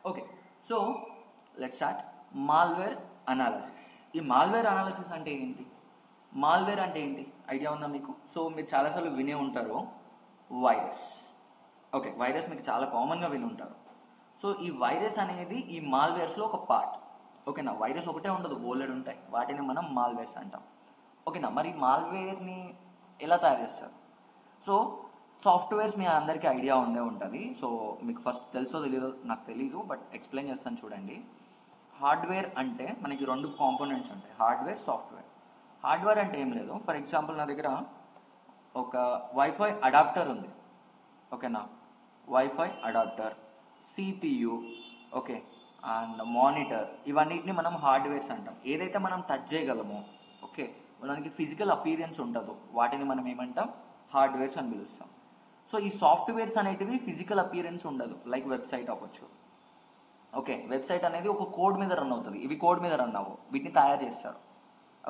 Okay, so let start. Malware analysis. ఈ malware analysis అంటే ఏంటి? మాల్వేర్ అంటే ఏంటి ఐడియా ఉందా మీకు? సో మీరు చాలాసార్లు వినే ఉంటారు వైరస్. ఓకే, వైరస్ మీకు చాలా కామన్గా విని ఉంటారు. సో ఈ వైరస్ అనేది ఈ మాల్వేర్స్లో ఒక పార్ట్. ఓకేనా, వైరస్ ఒకటే ఉండదు, బోలెడు ఉంటాయి, వాటిని మనం మాల్వేర్స్ అంటాం. ఓకేనా, మరి మాల్వేర్ని ఎలా తయారు చేస్తారు? సో సాఫ్ట్వేర్స్ మీ అందరికీ ఐడియా ఉండే ఉంటుంది. సో మీకు ఫస్ట్ తెలుసో తెలీదో నాకు తెలీదు, బట్ ఎక్స్ప్లెయిన్ చేస్తాను చూడండి. హార్డ్వేర్ అంటే మనకి రెండు కాంపోనెంట్స్ ఉంటాయి, హార్డ్వేర్, సాఫ్ట్వేర్. హార్డ్వేర్ అంటే ఏం లేదు, ఫర్ ఎగ్జాంపుల్ నా దగ్గర ఒక వైఫై అడాప్టర్ ఉంది. ఓకేనా, wifi adapter, CPU, okay, and monitor, ఇవన్నిటిని మనం హార్డ్వేర్స్ అంటాం. ఏదైతే మనం టచ్ చేయగలమో, ఓకే, దానికి ఫిజికల్ అపీరియన్స్ ఉంటుందో వాటిని మనం ఏమంటాం? హార్డ్వేర్స్ అని పిలుస్తాం. సో ఈ సాఫ్ట్వేర్స్ అనేటివి ఫిజికల్ అపీరెన్స్ ఉండదు, లైక్ వెబ్సైట్ అవ్వచ్చు. ఓకే, వెబ్సైట్ అనేది ఒక కోడ్ మీద రన్ అవుతుంది, ఇవి కోడ్ మీద రన్ అవ్వవు, వీటిని తయారు చేస్తారు.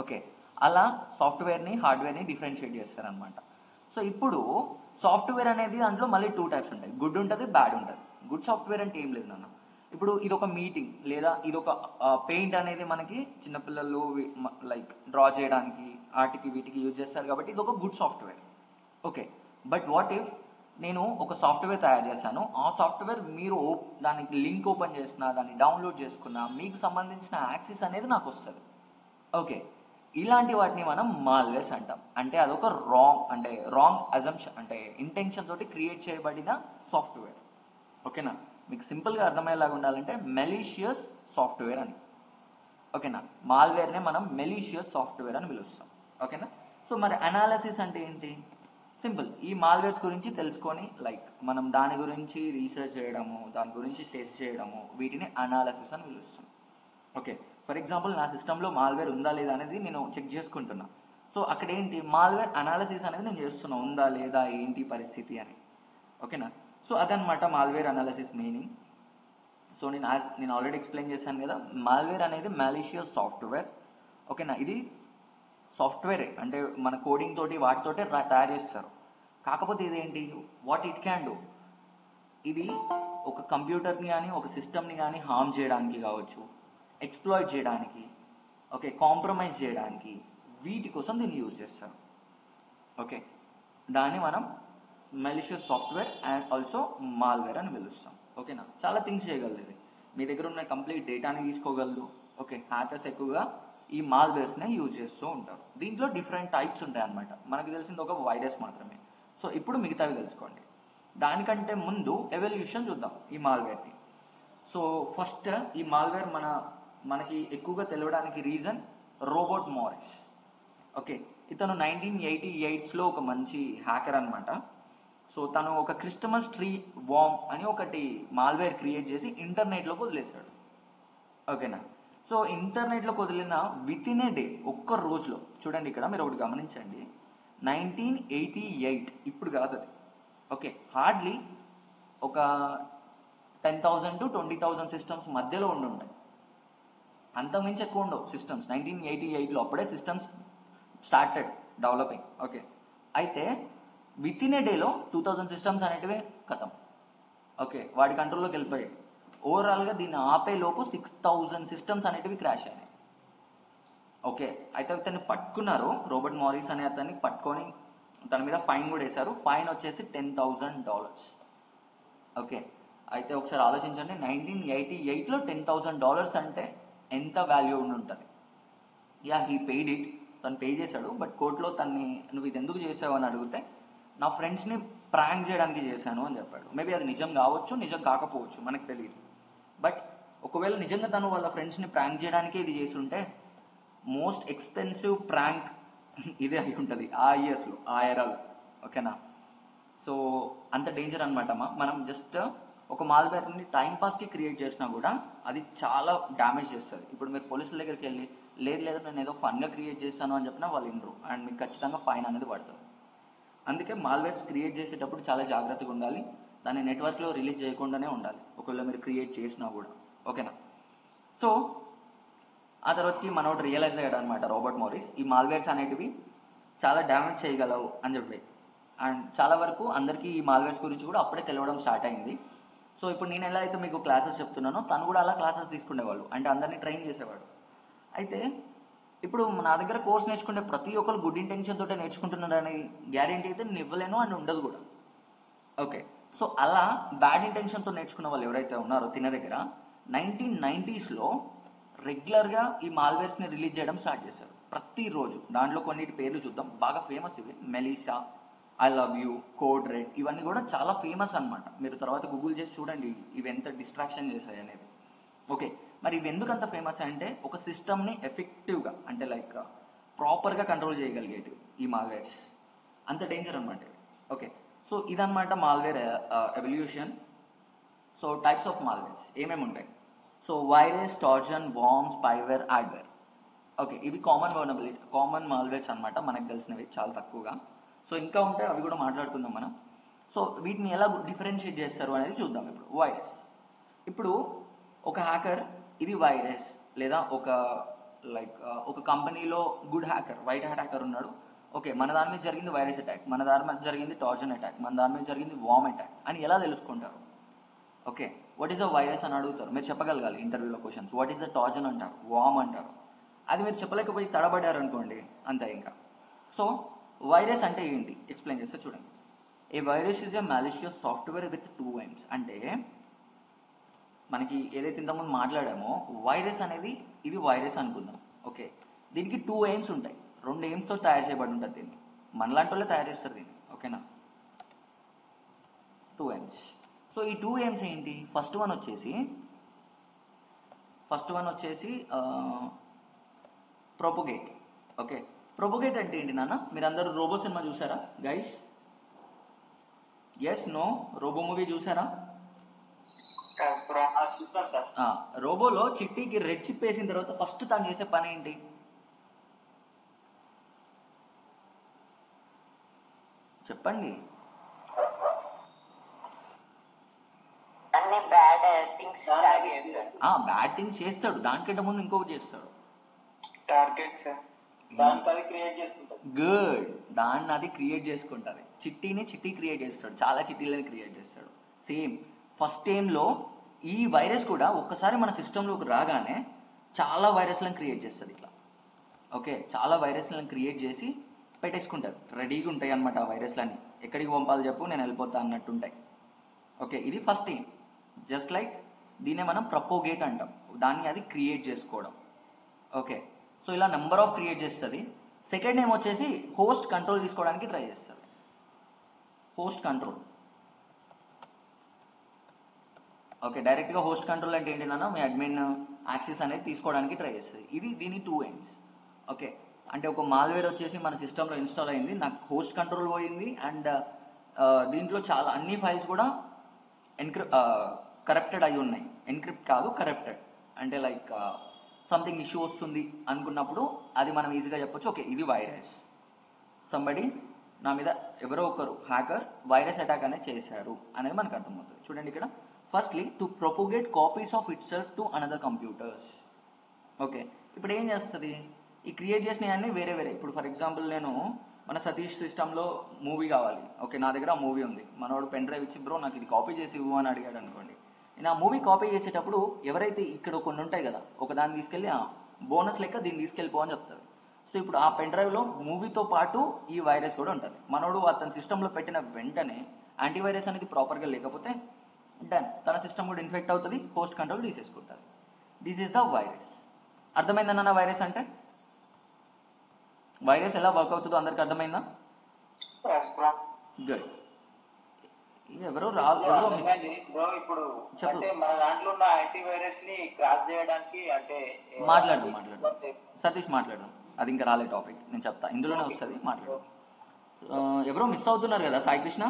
ఓకే, అలా సాఫ్ట్వేర్ని హార్డ్వేర్ని డిఫరెన్షియేట్ చేస్తారనమాట. సో ఇప్పుడు సాఫ్ట్వేర్ అనేది దాంట్లో మళ్ళీ టూ టైప్స్ ఉంటాయి, గుడ్ ఉంటుంది, బ్యాడ్ ఉంటుంది. గుడ్ సాఫ్ట్వేర్ అంటే ఏం లేదు నాన్న, ఇప్పుడు ఇది ఒక మీటింగ్ లేదా ఇది ఒక పెయింట్ అనేది మనకి చిన్నపిల్లలు లైక్ డ్రా చేయడానికి వాటికి వీటికి యూజ్ చేస్తారు, కాబట్టి ఇది ఒక good software. Okay, but what if నేను ఒక సాఫ్ట్వేర్ తయారు చేశాను, ఆ సాఫ్ట్వేర్ మీరు దానికి లింక్ ఓపెన్ చేసినా, దాన్ని డౌన్లోడ్ చేసుకున్నా, మీకు సంబంధించిన యాక్సెస్ అనేది నాకు వస్తుంది. ఓకే, ఇలాంటి వాటిని మనం మాల్వేర్స్ అంటాం. అంటే అదొక రాంగ్ అజంప్షన్, అంటే ఇంటెన్షన్ తోటి క్రియేట్ చేయబడిన సాఫ్ట్వేర్. ఓకేనా, మీకు సింపుల్గా అర్థమయ్యేలాగా ఉండాలంటే మెలీషియస్ సాఫ్ట్వేర్ అని. ఓకేనా, మాల్వేర్నే మనం మెలీషియస్ సాఫ్ట్వేర్ అని పిలుస్తాం. ఓకేనా, సో మరి అనాలిసిస్ అంటే ఏంటి? సింపుల్, ఈ మాల్వేర్స్ గురించి తెలుసుకొని లైక్ మనం దాని గురించి రీసెర్చ్ చేయడము, దాని గురించి టెస్ట్ చేయడము, వీటిని అనాలిసిస్ అని పిలుస్తాం. ఓకే, ఫర్ ఎగ్జాంపుల్ నా సిస్టంలో మాల్వేర్ ఉందా లేదా అనేది నేను చెక్ చేసుకుంటున్నా. సో అక్కడ ఏంటి, మాల్వేర్ అనాలిసిస్ అనేది నేను చేస్తున్నా, ఉందా లేదా ఏంటి పరిస్థితి అని. ఓకేనా, సో అదనమాట మాల్వేర్ అనాలిసిస్ మీనింగ్. సో నేను ఆల్రెడీ ఎక్స్ప్లెయిన్ చేశాను కదా, మాల్వేర్ అనేది మాలిషియస్ సాఫ్ట్వేర్. ఓకేనా, ఇది సాఫ్ట్వేరే, అంటే మన కోడింగ్ తోటి వాటితోటే తయారు చేస్తారు. కాకపోతే ఇదేంటి, వాట్ ఇట్ క్యాన్ డూ, ఇది ఒక కంప్యూటర్ని కానీ ఒక సిస్టమ్ని కానీ హార్మ్ చేయడానికి కావచ్చు, ఎక్స్ప్లాయిట్ చేయడానికి, ఓకే, కాంప్రమైజ్ చేయడానికి, వీటి కోసం దీన్ని యూజ్ చేస్తారు. ఓకే, దాన్ని మనం malicious software and also malware అని పిలుస్తాం. ఓకేనా, చాలా థింగ్స్ చేయగలదు ఇది, మీ దగ్గర ఉన్న కంప్లీట్ డేటాని తీసుకోగలదు. ఓకే, హ్యాకర్స్ ఎక్కువగా ఈ మాల్వేర్స్నే యూజ్ చేస్తూ ఉంటారు. దీంట్లో డిఫరెంట్ టైప్స్ ఉంటాయి అన్నమాట. మనకు తెలిసింది ఒక వైరస్ మాత్రమే. సో ఇప్పుడు మిగతావి తెలుసుకోండి. దానికంటే ముందు ఎవల్యూషన్ చూద్దాం ఈ మాల్వేర్ని. సో ఫస్ట్ ఈ మాల్వేర్ మనకి ఎక్కువగా తెలియడానికి రీజన్ రోబర్ట్ మారిస్. ఓకే, ఇతను 1988లో ఒక మంచి హ్యాకర్ అనమాట. సో తను ఒక క్రిస్టమస్ ట్రీ వామ్ అని ఒకటి మాల్వేర్ క్రియేట్ చేసి ఇంటర్నెట్లోకి వదిలేశాడు. ఓకేనా, సో ఇంటర్నెట్లోకి వదిలిన విత్ ఇన్ ఏ డే, ఒక్క రోజులో, చూడండి ఇక్కడ మీరు ఒకటి గమనించండి, 1988, ఇప్పుడు కాదు అది. ఓకే, హార్డ్లీ ఒక 10,000 to 20,000 సిస్టమ్స్ మధ్యలో ఉండుంటాయి, అంతకుమించి ఎక్కువ ఉండవు సిస్టమ్స్. 1988లో అప్పుడే సిస్టమ్స్ స్టార్టెడ్ డెవలపింగ్. ఓకే, అయితే విత్ ఇన్ ఏ డేలో 2000 సిస్టమ్స్ అనేటివి ఖతం. ఓకే, వాడి కంట్రోల్లోకి వెళ్ళిపోయాయి. ఓవరాల్గా దీన్ని ఆపేలోపు 6,000 సిస్టమ్స్ అనేటివి క్రాష్ అయినాయి. ఓకే, అయితే అతన్ని పట్టుకున్నారు, రోబర్ట్ మారిస్ అనే అతన్ని పట్టుకొని తన మీద ఫైన్ కూడా వేశారు. ఫైన్ వచ్చేసి $10,000. ఓకే, అయితే ఒకసారి ఆలోచించండి, 1988లో $10,000 అంటే ఎంత వాల్యూ ఉండి ఉంటుంది. యా, హీ పెయిడ్ ఇట్, తను పే చేశాడు. బట్ కోర్టులో తన్ని నువ్వు ఇది ఎందుకు చేసావు అని అడిగితే, నా ఫ్రెండ్స్ని ప్రాంక్ చేయడానికి చేశాను అని చెప్పాడు. మేబీ అది నిజం కావచ్చు, నిజం కాకపోవచ్చు, మనకు తెలియదు. బట్ ఒకవేళ నిజంగా తను వాళ్ళ ఫ్రెండ్స్ని ప్రాంక్ చేయడానికే ఇది చేసి ఉంటే, మోస్ట్ ఎక్స్పెన్సివ్ ప్రాంక్ ఇదే అయి ఉంటుంది ఆ ఇయర్స్లో, ఆ ఎరాలో. ఓకేనా, సో అంత డేంజర్ అనమాట. మనం జస్ట్ ఒక మాల్వేర్ని టైంపాస్కి క్రియేట్ చేసినా కూడా అది చాలా డ్యామేజ్ చేస్తుంది. ఇప్పుడు మీరు పోలీసుల దగ్గరికి వెళ్ళి లేదు నేను ఏదో ఫన్గా క్రియేట్ చేస్తాను అని చెప్పినా వాళ్ళు వినరు, అండ్ మీకు ఖచ్చితంగా ఫైన్ అనేది పడుతుంది. అందుకే మాల్వేర్స్ క్రియేట్ చేసేటప్పుడు చాలా జాగ్రత్తగా ఉండాలి, దాన్ని నెట్వర్క్లో రిలీజ్ చేయకుండానే ఉండాలి ఒకవేళ మీరు క్రియేట్ చేసినా కూడా. ఓకేనా, సో ఆ తర్వాతకి మనోడు రియలైజ్ అయ్యాడు అనమాట రాబర్ట్ మారిస్, ఈ మాల్వేర్స్ అనేటివి చాలా డ్యామేజ్ చేయగలవు అని చెప్పి. అండ్ చాలా వరకు అందరికీ ఈ మాల్వేర్స్ గురించి కూడా అప్పుడే తెలియడం స్టార్ట్ అయింది. సో ఇప్పుడు నేను ఎలా అయితే మీకు క్లాసెస్ చెప్తున్నానో తను కూడా అలా క్లాసెస్ తీసుకునేవాళ్ళు, అంటే అందరినీ ట్రైన్ చేసేవాడు. అయితే ఇప్పుడు నా దగ్గర కోర్స్ నేర్చుకుంటే ప్రతి ఒక్కరు గుడ్ ఇంటెన్షన్ తోటే నేర్చుకుంటున్నారు అనే గ్యారెంటీ అయితే నేను ఇవ్వలేను అండ్ ఉండదు కూడా. ఓకే, సో అలా బ్యాడ్ ఇంటెన్షన్తో నేర్చుకున్న వాళ్ళు ఎవరైతే ఉన్నారో తిన దగ్గర 1990sలో రెగ్యులర్గా ఈ మాల్వేర్స్ని రిలీజ్ చేయడం స్టార్ట్ చేశారు ప్రతిరోజు. దాంట్లో కొన్నిటి పేర్లు చూద్దాం, బాగా ఫేమస్ ఇవి. Melissa, I love you, code red, ఇవన్నీ కూడా చాలా ఫేమస్ అనమాట. మీరు తర్వాత గూగుల్ చేసి చూడండి ఇవి ఎంత డిస్ట్రాక్షన్ చేశాయి అనేది. ఓకే, మరి ఇవి ఎందుకు అంత ఫేమస్ అంటే ఒక సిస్టమ్ని ఎఫెక్టివ్గా అంటే లైక్ ప్రాపర్గా కంట్రోల్ చేయగలిగేటివి ఈ మాల్వేర్స్, అంత డేంజర్ అనమాట. ఓకే, సో ఇదన్నమాట malware evolution. So types of malwares ఏమేమి ఉంటాయి? So virus, trojan, worm, spyware, adware. Okay, ఇవి కామన్ మాల్వేర్స్ అనమాట, మనకు తెలిసినవి చాలా తక్కువగా. సో ఇంకా ఉంటాయి, అవి కూడా మాట్లాడుకుందాం మనం. సో వీటిని ఎలా డిఫరెన్షియేట్ చేస్తారు అనేది చూద్దాం. ఇప్పుడు వైరస్, ఇప్పుడు ఒక హ్యాకర్ ఇది వైరస్, లేదా ఒక కంపెనీలో good hacker, white hat hacker ఉన్నాడు. ఓకే, మన దాని మీద జరిగింది వైరస్ అటాక్, మన దాని మీద జరిగింది ట్రోజన్ అటాక్, మన దాని మీద జరిగింది వార్మ్ అటాక్ అని ఎలా తెలుసుకుంటారు? Okay, what is the virus అని అడుగుతారు, మీరు చెప్పగలగాలి ఇంటర్వ్యూలో questions. What is the Trojan అంటారు, వార్మ్ అంటారు. అది మీరు చెప్పలేకపోయి తడబడ్డారు అనుకోండి, అంతే ఇంకా. సో వైరస్ అంటే ఏంటి ఎక్స్ప్లెయిన్ చేస్తే చూడండి. A virus is a malicious software with 2 aims. అంటే మనకి ఏదైతే ఇంతకుముందు మాట్లాడామో వైరస్ అనేది ఇది వైరస్ అనుకుందాం. ఓకే, దీనికి 2 aims ఉంటాయి, 2 aims తయారు చేయబడి ఉంటుంది. దీన్ని మనలాంటి వాళ్ళే తయారు చేస్తారు దీన్ని. ఓకేనా, 2 aims. సో ఈ 2 aims ఏంటి? ఫస్ట్ వన్ వచ్చేసి ప్రొపగేట్. ఓకే, ప్రొపగేట్ అంటే ఏంటి నాన్న? మీరు అందరూ రోబో సినిమా చూసారా guys? Yes, no? Robo movie చూసారా? రోబోలో చిట్టీకి రెడ్ చిప్ వేసిన తర్వాత ఫస్ట్ తను చేసే పని ఏంటి? చెప్పండి. బ్యాడ్ థింగ్స్ చేస్తాడు, దానికంటే ముందు ఇంకొకటి చేస్తాడు. గుడ్, దాన్ని అది క్రియేట్ చేసుకుంటుంది. చిట్టి క్రియేట్ చేస్తాడు, చాలా చిట్టీలని క్రియేట్ చేస్తాడు. సేమ్ ఫస్ట్ టైంలో ఈ వైరస్ కూడా ఒక్కసారి మన సిస్టంలోకి రాగానే చాలా వైరస్లను క్రియేట్ చేస్తుంది ఇట్లా. ఓకే, చాలా వైరస్లను క్రియేట్ చేసి పెట్టేసుకుంటారు, రెడీగా ఉంటాయి అన్నమాట. ఆ వైరస్లన్నీ ఎక్కడికి పంపాలి చెప్పు, నేను వెళ్ళిపోతా అన్నట్టుంటాయి. ఓకే, ఇది ఫస్ట్ థింగ్. జస్ట్ లైక్ దీన్నే మనం ప్రపోగేట్ అంటాం, దాన్ని అది క్రియేట్ చేసుకోవడం. ఓకే, సో ఇలా నెంబర్ ఆఫ్ క్రియేట్ చేస్తుంది. సెకండ్ ఏం వచ్చేసి హోస్ట్ కంట్రోల్ తీసుకోవడానికి ట్రై చేస్తుంది. Host control. ఓకే, డైరెక్ట్గా హోస్ట్ కంట్రోల్ అంటే ఏంటిదన్నా మీ అడ్మిన్ యాక్సెస్ అనేది తీసుకోవడానికి ట్రై చేస్తుంది. ఇది దీని 2 aims. ఓకే, అంటే ఒక మాల్వేర్ వచ్చేసి మన సిస్టంలో ఇన్స్టాల్ అయింది, నాకు హోస్ట్ కంట్రోల్ పోయింది, అండ్ దీంట్లో చాలా అన్ని ఫైల్స్ కూడా కరప్టెడ్ అయి ఉన్నాయి. ఎన్క్రిప్ట్ కాదు, కరప్టెడ్. అంటే లైక్ సంథింగ్ ఇష్యూ వస్తుంది అనుకున్నప్పుడు అది మనం ఈజీగా చెప్పొచ్చు, ఓకే ఇది వైరస్. సంబడి నా మీద ఎవరో ఒకరు హ్యాకర్ వైరస్ అటాక్ అనేది చేశారు అనేది మనకు అర్థమవుతుంది. చూడండి ఇక్కడ, firstly to propagate copies of itself to another computers. Okay, ఇప్పుడు ఏం చేస్తుంది? ఈ క్రియేట్ చేసినవన్నీ వేరే వేరే. ఇప్పుడు ఫర్ ఎగ్జాంపుల్ నేను మన సతీష్ సిస్టంలో మూవీ కావాలి. ఓకే, నా దగ్గర ఆ మూవీ ఉంది, మనోడు పెన్ డ్రైవ్ ఇచ్చి బ్రో నాకు ఇది కాపీ చేసి ఇవ్వు అని అడిగాడు అనుకోండి. నేను ఆ మూవీ కాపీ చేసేటప్పుడు ఎవరైతే ఇక్కడ కొన్ని ఉంటాయి కదా, ఒక దాన్ని తీసుకెళ్ళి బోనస్ లెక్క దీన్ని తీసుకెళ్ళిపో అని చెప్తుంది. సో ఇప్పుడు ఆ పెన్ డ్రైవ్లో మూవీతో పాటు ఈ వైరస్ కూడా ఉంటుంది. మనోడు అతని సిస్టంలో పెట్టిన వెంటనే యాంటీవైరస్ అనేది ప్రాపర్గా లేకపోతే డన్, తన సిస్టమ్ కూడా ఇన్ఫెక్ట్ అవుతుంది, హోస్ట్ కంట్రోల్ తీసేసుకుంటుంది. This is the virus. అర్థమైందన్న వైరస్ అంటే? వైరస్ ఎలా వర్క్ అవుతుందో అందరికి అర్థమైందా? గుడ్. ఎవరో మాట్లాడు సతీష్ మాట్లాడు, అది ఇంకా రాలే టాపిక్, నేను చెప్తా, ఇందులోనే వస్తుంది, మాట్లాడు. ఎవరో మిస్ అవుతున్నారు కదా, సాయి కృష్ణ,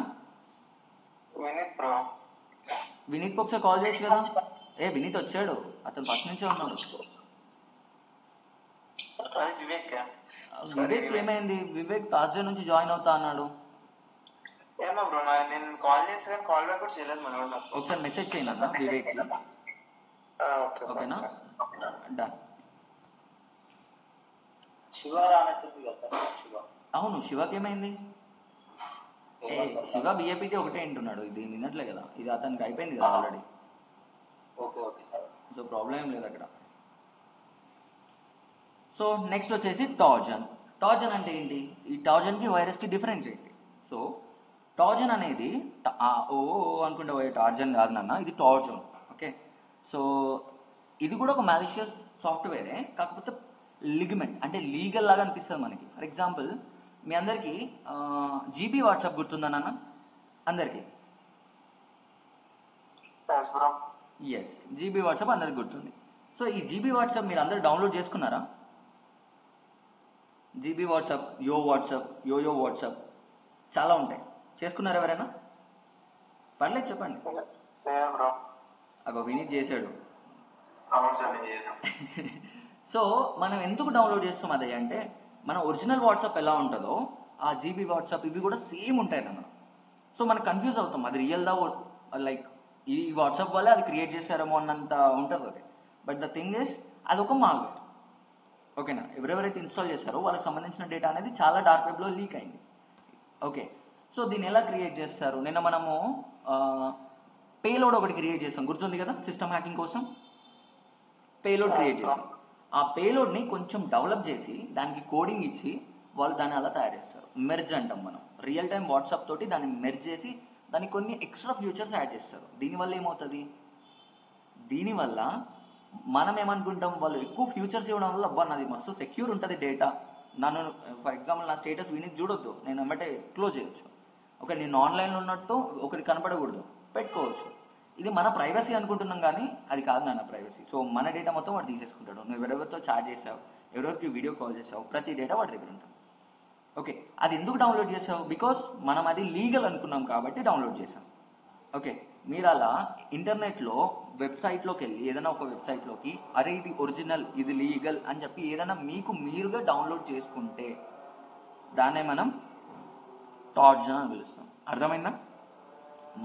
వినీత్కి ఒకసారి కాల్ చేయొచ్చు కదా. వినీత్ వచ్చాడు, అతను ఫస్ట్ నుంచే ఉన్నాడు. వివేక్ ఏమైంది? వివేక్ థర్స్డే నుంచి జాయిన్ అవుతా అన్నాడు. ఒకసారి మెసేజ్ చేయండి అన్న వివేక్కి, ఓకేనా? డన్. అవును, శివకి ఏమైంది? ఏ శివ బిఏపిటి ఒకటే వింటున్నాడు, ఇది వినట్లే కదా, ఇది అతనికి అయిపోయింది కదా already. Okay okay sir. So problem ఏం లేదు అక్కడ. సో నెక్స్ట్ వచ్చేసి టార్జన్. టార్జన్ అంటే ఏంటి? ఈ టార్జన్కి వైరస్కి డిఫరెన్స్ ఏంటి? సో టార్జన్ అనేది ఓ అనుకుంటే పోయే టార్జన్ కాదు నాన్న, ఇది టార్జన్. ఓకే, సో ఇది కూడా ఒక మ్యాలిషియస్ సాఫ్ట్వేరే, కాకపోతే లిగ్మెంట్ అంటే లీగల్ లాగా అనిపిస్తుంది మనకి. ఫర్ ఎగ్జాంపుల్ మీ అందరికీ జీబీ వాట్సాప్ గుర్తుందా నాన్న? అందరికీ ఎస్, జీబీ వాట్సాప్ అందరికి గుర్తుంది. సో ఈ జీబీ వాట్సాప్ మీరు అందరు డౌన్లోడ్ చేసుకున్నారా? జీబీ వాట్సాప్, యోయో వాట్సాప్ చాలా ఉంటాయి, చేసుకున్నారా ఎవరైనా? పర్లేదు చెప్పండి. అగో వినీత్ చేశాడు. సో మనం ఎందుకు డౌన్లోడ్ చేస్తాం అది అంటే, మన ఒరిజినల్ వాట్సాప్ ఎలా ఉంటుందో ఆ జీబీ వాట్సాప్ ఇవి కూడా సేమ్ ఉంటాయి అన్న. సో మనం కన్ఫ్యూజ్ అవుతాం, అది రియల్దా, లైక్ ఈ వాట్సాప్ వల్ల అది క్రియేట్ చేశారేమో అన్నంత ఉంటుంది అది. బట్ ద థింగ్ ఇస్ అది ఒక మాల్వేర్. ఓకేనా? ఎవరెవరైతే ఇన్స్టాల్ చేశారో వాళ్ళకి సంబంధించిన డేటా అనేది చాలా డార్క్ వెబ్లో లీక్ అయింది. ఓకే, సో దీన్ని ఎలా క్రియేట్ చేస్తారు? నిన్న మనము పేలోడ్ ఒకటి క్రియేట్ చేసాం, గుర్తుంది కదా? సిస్టమ్ హ్యాకింగ్ కోసం పేలోడ్ క్రియేట్ చేసాం. ఆ పేలోడ్ని కొంచెం డెవలప్ చేసి దానికి కోడింగ్ ఇచ్చి వాళ్ళు దాన్ని అలా తయారు చేస్తారు. మెర్జ్ అంటాం మనం. రియల్ టైం వాట్సాప్ తోటి దాన్ని మెర్జ్ చేసి దానికి కొన్ని ఎక్స్ట్రా ఫ్యూచర్స్ యాడ్ చేస్తారు. దీనివల్ల ఏమవుతుంది? దీనివల్ల మనం ఏమనుకుంటాం, వాళ్ళు ఎక్కువ ఫ్యూచర్స్ ఇవ్వడం వల్ల అబ్బా నాది మస్తు సెక్యూర్ ఉంటుంది డేటా, నన్ను ఫర్ ఎగ్జాంపుల్ నా స్టేటస్ వినీత్ చూడొద్దు, నేను వెంబటే క్లోజ్ చేయొచ్చు. ఓకే, నేను ఆన్లైన్లో ఉన్నట్టు ఒకటి కనపడకూడదు, పెట్టుకోవచ్చు. ఇది మన ప్రైవసీ అనుకుంటున్నాం, కానీ అది కాదు నాన్న ప్రైవసీ. సో మన డేటా మొత్తం వాడు తీసేసుకుంటాడు. నువ్వు ఎవరెవరితో చాట్ చేసావు, ఎవరెవరికి వీడియో కాల్ చేసావు, ప్రతి డేటా వాడి దగ్గర ఉంటుంది. ఓకే, అది ఎందుకు డౌన్లోడ్ చేసావు? బికాస్ మనం అది లీగల్ అనుకున్నాం కాబట్టి డౌన్లోడ్ చేసాం. ఓకే, మీరు అలా ఇంటర్నెట్లో వెబ్సైట్లోకి వెళ్ళి ఏదైనా ఒక వెబ్సైట్లోకి అరే ఇది ఒరిజినల్, ఇది లీగల్ అని చెప్పి ఏదైనా మీకు మీరుగా డౌన్లోడ్ చేసుకుంటే దాన్నే మనం టార్జన్ అని పిలుస్తాం. అర్థమైందా?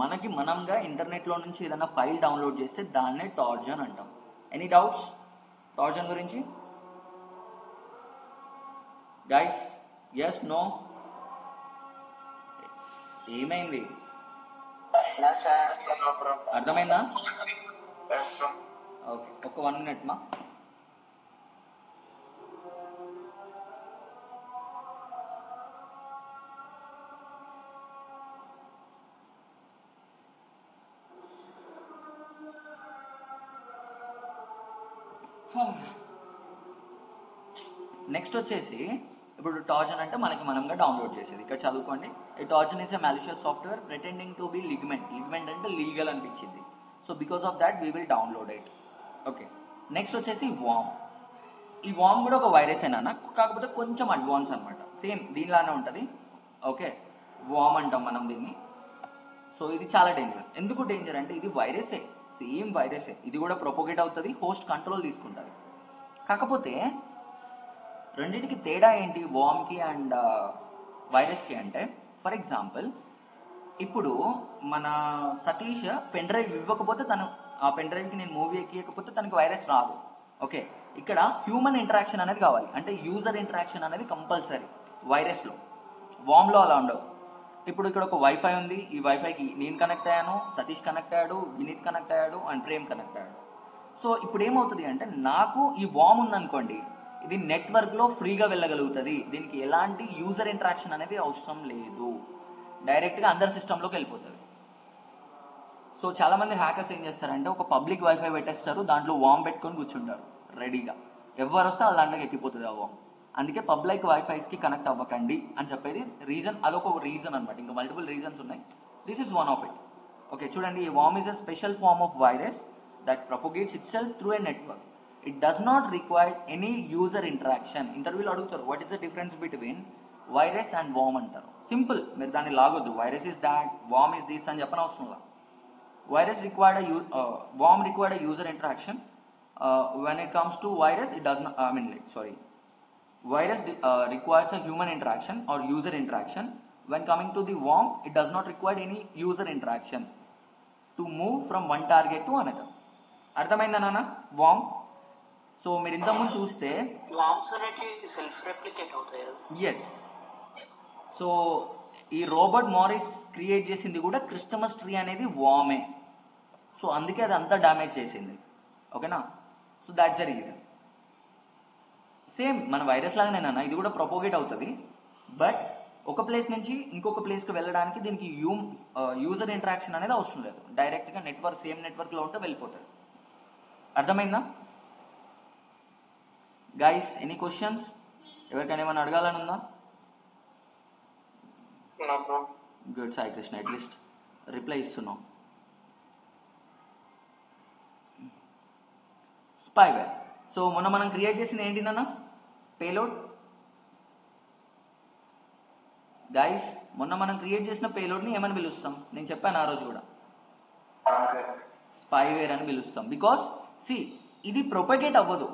మనకి మనంగా ఇంటర్నెట్లో నుంచి ఏదైనా ఫైల్ డౌన్లోడ్ చేస్తే దాన్నే టార్జన్ అంటాం. ఎనీ డౌట్స్ టార్జన్ గురించి గైస్? Yes, no? ఏమైంది? అర్థమైందా? ఓకే, ఒక 1 minute మా. నెక్స్ట్ వచ్చేసి ఇప్పుడు టార్జన్ అంటే మనకి మనంగా డౌన్లోడ్ చేసేది. ఇక్కడ చదువుకోండి. ఈ Tarzan is a malicious software pretending to be ligament. Ligament అంటే లీగల్ అనిపించింది. So because of that we will download it. Okay, next వచ్చేసి వామ్. ఈ వామ్ కూడా ఒక వైరస్ అయినా, కాకపోతే కొంచెం అడ్వాన్స్ అనమాట. సేమ్ దీనిలానే ఉంటుంది. ఓకే, వామ్ అంటాం మనం దీన్ని. సో ఇది చాలా డేంజర్. ఎందుకు డేంజర్ అంటే ఇది వైరసే, సేమ్ వైరసే. ఇది కూడా ప్రొపోగేట్ అవుతుంది, హోస్ట్ కంట్రోల్ తీసుకుంటుంది. కాకపోతే రెండింటికి తేడా ఏంటి వామ్కి అండ్ వైరస్కి అంటే, ఫర్ ఎగ్జాంపుల్ ఇప్పుడు మన సతీష్ పెన్ డ్రైవ్ ఇవ్వకపోతే తను ఆ పెన్ డ్రైవ్కి నేను మూవీ ఎక్కియకపోతే తనకి వైరస్ రాదు. ఓకే, ఇక్కడ హ్యూమన్ ఇంటరాక్షన్ అనేది కావాలి, అంటే యూజర్ ఇంటరాక్షన్ అనేది కంపల్సరీ. వైరస్లో, వామ్లో అలా ఉండవు. ఇప్పుడు ఇక్కడ ఒక వైఫై ఉంది, ఈ వైఫైకి నేను కనెక్ట్ అయ్యాను, సతీష్ కనెక్ట్ అయ్యాడు, వినీత్ కనెక్ట్ అయ్యాడు అండ్ ప్రేమ్ కనెక్ట్ అయ్యాడు. సో ఇప్పుడు ఏమవుతుంది అంటే, నాకు ఈ వామ్ ఉందనుకోండి, ఇది నెట్వర్క్లో ఫ్రీగా వెళ్ళగలుగుతుంది. దీనికి ఎలాంటి యూజర్ ఇంటరాక్షన్ అనేది అవసరం లేదు, డైరెక్ట్గా అందరి సిస్టంలోకి వెళ్ళిపోతుంది. సో చాలామంది హ్యాకర్స్ ఏం చేస్తారంటే ఒక పబ్లిక్ వైఫై పెట్టేస్తారు, దాంట్లో వామ్ పెట్టుకొని కూర్చుంటారు రెడీగా. ఎవరు వస్తే వాళ్ళ దాంట్లోకి ఎక్కిపోతుంది ఆ వామ్. అందుకే పబ్లిక్ వైఫైస్కి కనెక్ట్ అవ్వకండి అని చెప్పేది రీజన్. అదొక రీజన్ అనమాట. ఇంకా మల్టిపుల్ రీజన్స్ ఉన్నాయి, this is one of it. Okay, చూడండి, ఈ worm is a special form of virus that propagates itself through a network. It does not require any user interaction. ఇంటర్వ్యూలో అడుగుతారు what is the difference between virus and worm అంటారు. Simple, మీరు దాన్ని లాగొద్దు. Virus is that, worm is this అని చెప్పని అవసరం లేదు. Virus required worm required user interaction. When it comes to virus it does not, virus requires a human interaction or user interaction. When coming to the worm, it does not require any user interaction to move from one target to another. అర్థమైందా నాన్న వామ్? So మీరు ఇంతకుముందు చూస్తే worms అనేవి self replicate అవుతాయి. Yes. So ఈ Robert Morris create చేసింది కూడా క్రిస్టమస్ ట్రీ అనేది వామే. సో అందుకే అది అంతా డ్యామేజ్ చేసింది. ఓకేనా? So that's the reason. Same మన వైరస్ లాగానేనా ఇది కూడా ప్రొపోగేట్ అవుతుంది, బట్ ఒక ప్లేస్ నుంచి ఇంకొక ప్లేస్కి వెళ్ళడానికి దీనికి యూజర్ ఇంటరాక్షన్ అనేది అవసరం లేదు. డైరెక్ట్గా నెట్వర్క్ సేమ్ నెట్వర్క్లో ఉంటే వెళ్ళిపోతుంది. అర్థమైందా గైస్? Any questions? ఎవరికైనా ఏమైనా అడగాలని ఉందా? Good Sai Krishna, at least reply ఇస్తున్నాం. స్పైవేర్. సో మొన్న మనం క్రియేట్ చేసింది ఏంటి నాన్న? పేలోడ్. గైస్ మొన్న మనం క్రియేట్ చేసిన పేలోడ్ని ఏమని పిలుస్తాం? నేను చెప్పాను ఆ రోజు కూడా, స్పైవేర్ అని పిలుస్తాం. బికాస్ ఇది ప్రొపగేట్ అవ్వదు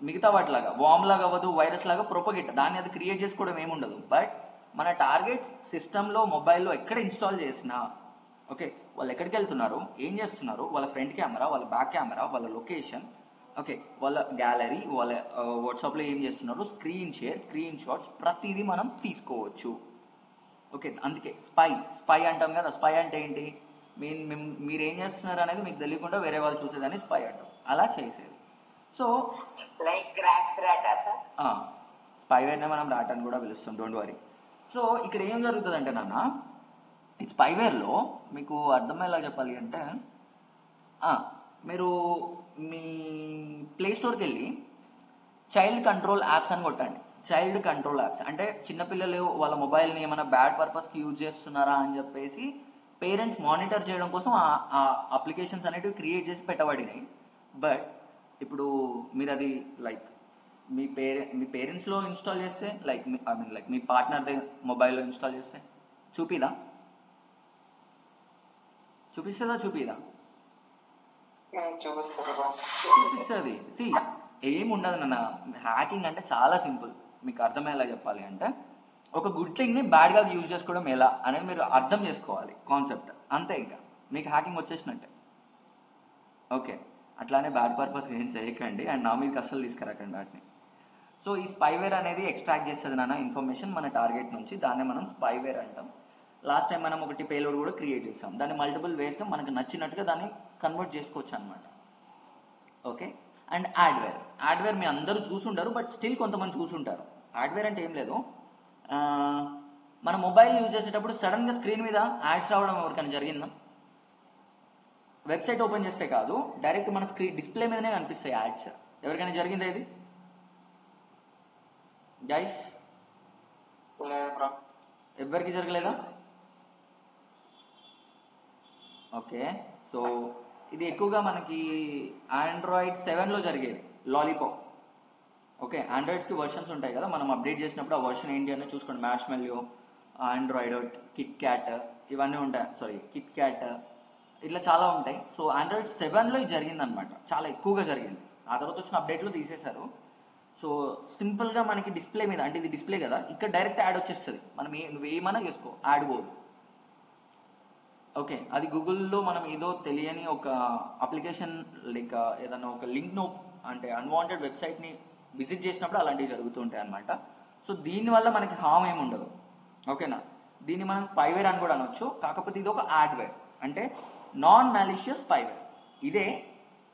మిగతా వాటిలాగా, వామ్ లాగా అవ్వదు, వైరస్ లాగా ప్రొపగేట్. దాన్ని అది క్రియేట్ చేసుకోవడం ఏముండదు. బట్ మన టార్గెట్ సిస్టంలో మొబైల్లో ఎక్కడ ఇన్స్టాల్ చేసినా, ఓకే, వాళ్ళు ఎక్కడికి వెళ్తున్నారు, ఏం చేస్తున్నారు, వాళ్ళ ఫ్రంట్ కెమెరా, వాళ్ళ బ్యాక్ కెమెరా, వాళ్ళ లొకేషన్, ఓకే, వాళ్ళ గ్యాలరీ, వాళ్ళ వాట్సాప్లో ఏం చేస్తున్నారు, స్క్రీన్ షేర్, స్క్రీన్ షాట్స్, ప్రతిదీ మనం తీసుకోవచ్చు. ఓకే, అందుకే స్పై అంటాం కదా. స్పై అంటే ఏంటి? మీరు ఏం చేస్తున్నారు అనేది మీకు తెలియకుండా వేరే వాళ్ళు చూసేదాన్ని స్పై అంటాం. అలా చేసేది. సో స్పైవేర్నే మనం ర్యాట్ అని కూడా పిలుస్తాం, డోంట్ వరీ. సో ఇక్కడ ఏం జరుగుతుందంటే నాన్న, ఈ స్పైవేర్లో మీకు అర్థమయ్యేలా చెప్పాలి అంటే, మీరు మీ ప్లే స్టోర్కి వెళ్ళి చైల్డ్ కంట్రోల్ యాప్స్ అని కొట్టండి. చైల్డ్ కంట్రోల్ యాప్స్ అంటే చిన్నపిల్లలు వాళ్ళ మొబైల్ని ఏమైనా బ్యాడ్ పర్పస్కి యూజ్ చేస్తున్నారా అని చెప్పేసి పేరెంట్స్ మానిటర్ చేయడం కోసం ఆ అప్లికేషన్స్ అనేటివి క్రియేట్ చేసి పెట్టబడినాయి. బట్ ఇప్పుడు మీరు అది లైక్ మీ పేరెంట్స్లో ఇన్స్టాల్ చేస్తే, లైక్ మీ పార్ట్నర్ది మొబైల్లో ఇన్స్టాల్ చేస్తే చూపిస్తుందా? చూపిస్తుంది. ఏముండదు నాన్న. హ్యాకింగ్ అంటే చాలా సింపుల్. మీకు అర్థమయ్యేలా చెప్పాలి అంటే, ఒక గుడ్ థింగ్ని బ్యాడ్గా యూజ్ చేసుకోవడం ఎలా అనేది మీరు అర్థం చేసుకోవాలి కాన్సెప్ట్, అంతే. ఇంకా మీకు హ్యాకింగ్ వచ్చేసినట్టే. ఓకే, అట్లానే బ్యాడ్ పర్పస్ ఏం చేయకండి, అండ్ నా మీకు అస్సలు తీసుకురాకండి వాటిని. సో ఈ స్పైవేర్ అనేది ఎక్స్ట్రాక్ట్ చేస్తుంది నాన్న ఇన్ఫర్మేషన్ మన టార్గెట్ నుంచి. దాన్ని మనం స్పైవేర్ అంటాం. లాస్ట్ టైం మనం ఒకటి పేలోడ్ కూడా క్రియేట్ చేసాం. దాన్ని మల్టిపుల్ వేస్గా మనకు నచ్చినట్టుగా దాన్ని కన్వర్ట్ చేసుకోవచ్చు అనమాట. ఓకే, అండ్ యాడ్వేర్ మీ అందరూ చూసుంటారు, బట్ స్టిల్ కొంతమంది చూసుంటారు. యాడ్వేర్ అంటే ఏం లేదు, మన మొబైల్ యూజ్ చేసేటప్పుడు సడన్గా స్క్రీన్ మీద యాడ్స్ రావడం ఎవరికైనా జరిగిందా? వెబ్సైట్ ఓపెన్ చేస్తే కాదు, డైరెక్ట్ మన స్క్రీన్ డిస్ప్లే మీదనే కనిపిస్తాయి యాడ్స్. ఎవరికైనా జరిగిందా ఇది గైస్? ఎవరికి జరగలేదా? ఓకే, సో ఇది ఎక్కువగా మనకి ఆండ్రాయిడ్ 7లో జరిగేది, లాలీపాప్. ఓకే, ఆండ్రాయిడ్స్కి వర్షన్స్ ఉంటాయి కదా, మనం అప్డేట్ చేసినప్పుడు ఆ వర్షన్ ఏంటి అనేది చూసుకోండి. మార్ష్మెల్లో, ఆండ్రాయిడ్, కిట్ క్యాట్, ఇవన్నీ ఉంటాయి. కిట్ క్యాట్, ఇట్లా చాలా ఉంటాయి. సో ఆండ్రాయిడ్ 7లో ఇది జరిగిందనమాట, చాలా ఎక్కువగా జరిగింది. ఆ తర్వాత వచ్చిన అప్డేట్లో తీసేశారు. సో సింపుల్గా మనకి డిస్ప్లే మీద, అంటే ఇది డిస్ప్లే కదా, ఇక్కడ డైరెక్ట్ యాడ్ వచ్చేస్తుంది. మనం నువ్వు ఏమైనా చేసుకో, యాడ్ పోదు. ఓకే, అది గూగుల్లో మనం ఏదో తెలియని ఒక అప్లికేషన్ లైక్ ఏదైనా ఒక లింక్ను, అంటే అన్వాంటెడ్ వెబ్సైట్ని విజిట్ చేసినప్పుడు అలాంటివి జరుగుతూ ఉంటాయి అన్నమాట. సో దీనివల్ల మనకి హామ్ ఏమి ఉండదు. ఓకేనా? దీన్ని మనం స్పైవేర్ అని కూడా అనొచ్చు. కాకపోతే ఇది ఒక యాడ్వేర్, అంటే నాన్ మ్యాలిషియస్ స్పైవేర్ ఇదే.